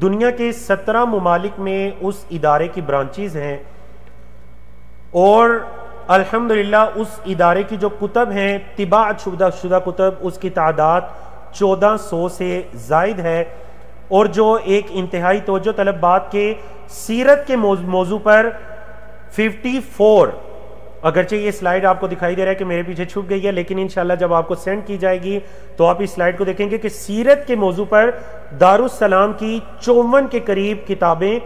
دنیا کے 17 ممالک میں اس ادارے کی برانچیز ہیں، اور الحمدللہ اس ادارے کی جو کتب ہیں طباعت شدہ کتب، اس کی تعداد 1400 سے زائد ہے، اور جو ایک انتہائی توجہ طلب بات کے سیرت کے موضوع پر 54 اگرچہ یہ سلائیڈ آپ کو دکھائی دے رہا ہے کہ میرے پیچھے چھپ گئی ہے، لیکن انشاءاللہ جب آپ کو سینڈ کی جائے گی تو آپ اس سلائیڈ کو دیکھیں گے کہ سیرت کے موضوع پر دارالسلام کی 54 کے قریب کتابیں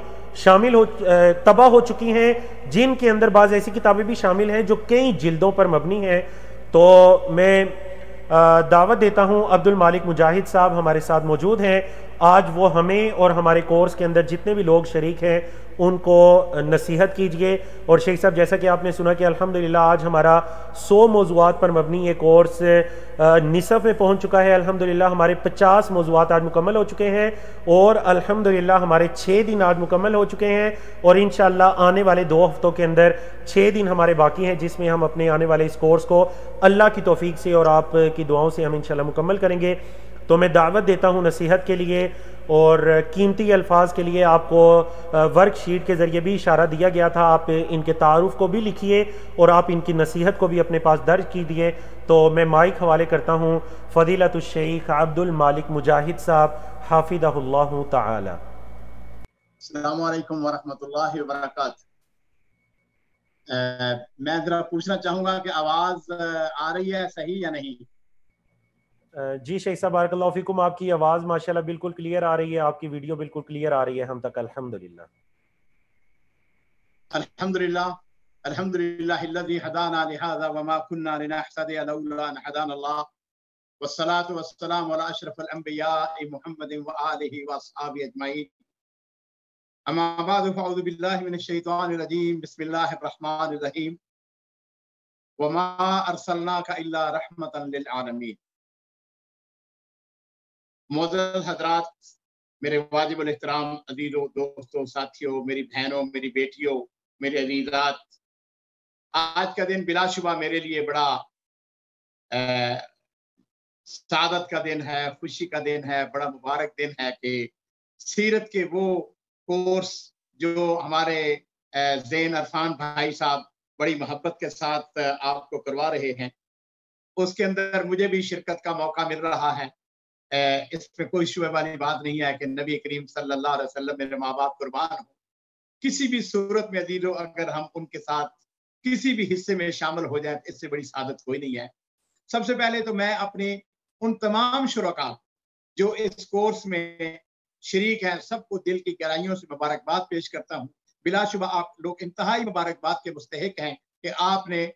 طبع ہو چکی ہیں، جن کے اندر بعض ایسی کتابیں بھی شامل ہیں جو کئی جلدوں پر مبنی ہیں۔ تو میں دعوت دیتا ہوں، عبد المالک مجاہد صاحب ہمارے ساتھ موجود ہیں، آج وہ ہمیں اور ہمارے کورس کے اندر جتنے بھی لوگ شریک ہیں ان کو نصیحت کیجئے۔ اور شیخ صاحب جیسا کہ آپ نے سنا کہ الحمدللہ آج ہمارا 100 موضوعات پر مبنی یہ کورس نصف میں پہنچ چکا ہے۔ الحمدللہ ہمارے 50 موضوعات آج مکمل ہو چکے ہیں، اور الحمدللہ ہمارے 6 دن آج مکمل ہو چکے ہیں، اور انشاءاللہ آنے والے 2 ہفتوں کے اندر 6 دن ہمارے باقی ہیں، جس میں ہم اپنے آنے والے اس کورس کو اللہ کی توفیق سے اور آپ کی دعاؤں سے ہم انشاءاللہ مکمل کریں گے۔ تو میں دعوت دیتا ہوں نصیحت کے لیے، اور قیمتی الفاظ کے لیے آپ کو ورک شیٹ کے ذریعے بھی اشارہ دیا گیا تھا، آپ ان کے تعارف کو بھی لکھیے اور آپ ان کی نصیحت کو بھی اپنے پاس درج کیجیے۔ تو میں مائک حوالے کرتا ہوں فضیلت الشیخ عبد المالک مجاہد صاحب حافظہ اللہ تعالی۔ السلام علیکم ورحمۃ اللہ وبرکاتہ۔ میں ذرا پوچھنا چاہوں گا کہ آواز آ رہی ہے صحیح یا نہیں؟ جی شیخ صاحب بارک اللہ فیکم، آپ کی آواز ماشاءاللہ بالکل کلیئر آ رہی ہے، آپ کی ویڈیو بالکل کلیئر آ رہی ہے ہم تک الحمدللہ۔ الحمدللہ الحمدللہ الذی ہدانا لہذا وما كنا لنهتدی لولا ان ہدانا اللہ، والصلاة والسلام علی اشرف الانبیاء محمد وآلہ واصحابہ اجمعین، اما بعد فاعوذ باللہ من الشیطان الرجیم، بسم اللہ الرحمن الرحیم، وما ارسلناک الا رحمتا للعالمین۔ معزز حضرات، میرے واجب الاحترام عزیزوں، دوستوں، ساتھیوں، میری بہنوں، میری بیٹیوں، میرے عزیزات، آج کا دن بلا شبہ میرے لیے بڑا سعادت کا دن ہے، خوشی کا دن ہے، بڑا مبارک دن ہے کہ سیرت کے وہ کورس جو ہمارے زین عرفان بھائی صاحب بڑی محبت کے ساتھ آپ کو کروا رہے ہیں، اس کے اندر مجھے بھی شرکت کا موقع مل رہا ہے۔ اس میں کوئی شبہ والی بات نہیں ہے کہ نبی کریم صلی اللہ علیہ وسلم میرے ماں باپ قربان ہوں، کسی بھی صورت میں عزیزو اگر ہم ان کے ساتھ کسی بھی حصے میں شامل ہو جائے اس سے بڑی سعادت کوئی نہیں ہے۔ سب سے پہلے تو میں اپنے ان تمام شرکاء جو اس کورس میں شریک ہیں سب کو دل کی گہرائیوں سے مبارکباد پیش کرتا ہوں۔ بلا شبہ آپ لوگ انتہائی مبارکباد کے مستحق ہیں کہ آپ نے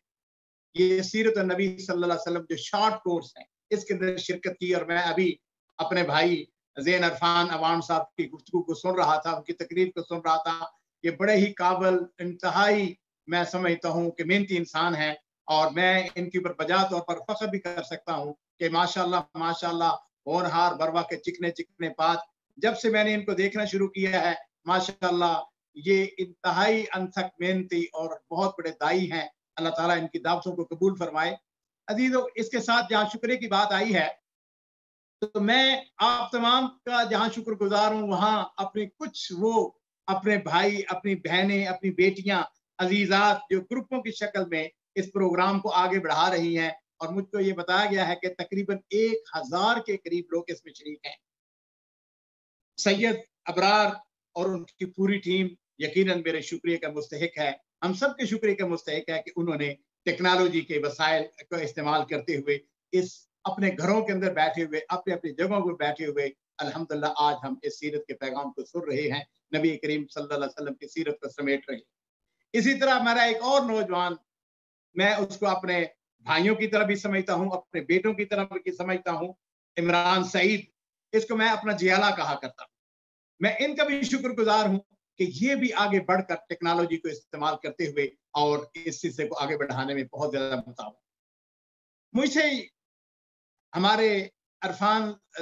یہ سیرت النبی صلی اللہ علیہ وسلم جو شارٹ کورس ہے اس کے اندر شرکت کی۔ اور میں ابھی اپنے بھائی زین عرفان عوام صاحب کی گفتگو کو سن رہا تھا، ان کی تقریر کو سن رہا تھا، یہ بڑے ہی قابل، انتہائی میں سمجھتا ہوں کہ محنتی انسان ہیں، اور میں ان کے اوپر بجا طور پر فخر بھی کر سکتا ہوں کہ ماشاءاللہ ہونہار بروا کے چکنے چکنے پات، جب سے میں نے ان کو دیکھنا شروع کیا ہے ماشاءاللہ یہ انتہائی انتھک محنتی اور بہت بڑے دائی ہیں۔ اللہ تعالیٰ ان کی دعوتوں کو قبول فرمائے۔ عزیزو، اس کے ساتھ جہاں شکرے کی بات آئی ہے تو میں آپ تمام کا جہاں شکر گزار ہوں، وہاں اپنے کچھ وہ اپنے بھائی، اپنی بہنیں، اپنی بیٹیاں، عزیزات جو گروپوں کی شکل میں اس پروگرام کو آگے بڑھا رہی ہیں، اور مجھ کو یہ بتایا گیا ہے کہ تقریباً 1000 کے قریب لوگ اس میں شریک ہیں۔ سید ابرار اور ان کی پوری ٹیم یقیناً میرے شکریہ کا مستحق ہے، ہم سب کے شکریہ کا مستحق ہے کہ انہوں نے ٹیکنالوجی کے وسائل کو استعمال کرتے ہوئے اس اپنے گھروں کے اندر بیٹھے ہوئے، اپنے اپنی جگہوں پر بیٹھے ہوئے الحمدللہ آج ہم اس سیرت کے پیغام کو سن رہے ہیں، نبی کریم صلی اللہ علیہ وسلم کی سیرت کو سمیٹ رہے ہیں۔ اسی طرح میرا ایک اور نوجوان، میں اس کو اپنے بھائیوں کی طرح بھی سمجھتا ہوں، اپنے بیٹوں کی طرح بھی سمجھتا ہوں، عمران سعید، اس کو میں اپنا جیالہ کہا کرتا ہوں۔ میں ان کا بھی شکر گزار ہوں کہ یہ بھی آگے بڑھ کر ٹیکنالوجی کو استعمال کرتے ہوئے اور اس سلسلے کو آگے بڑھانے میں بہت زیادہ متعاون۔ مجھ سے ہمارے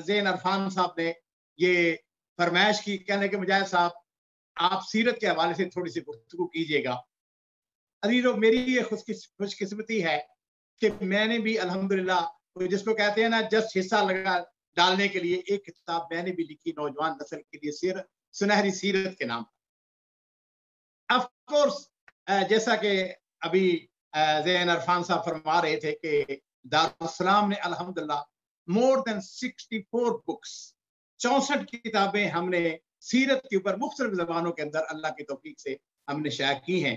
زین عرفان صاحب نے یہ فرمائش کی، کہنے کہ مجاہد صاحب آپ سیرت کے حوالے سے تھوڑی سی گفتگو کیجیے گا۔ عزیزو، میری یہ خوش قسمتی ہے کہ میں نے بھی الحمدللہ جس کو کہتے ہیں نا جس حصہ لگا ڈالنے کے لیے ایک کتاب میں نے بھی لکھی نوجوان نسل کے لیے، سنہری سیرت کے نام۔ آف کورس جیسا کہ ابھی زین عرفان صاحب فرما رہے تھے کہ دارالسلام نے الحمدللہ more than 64 بکس، 64 کتابیں ہم نے سیرت کے اوپر مختلف زبانوں کے اندر اللہ کی توفیق سے ہم نے شائع کی ہیں۔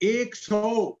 100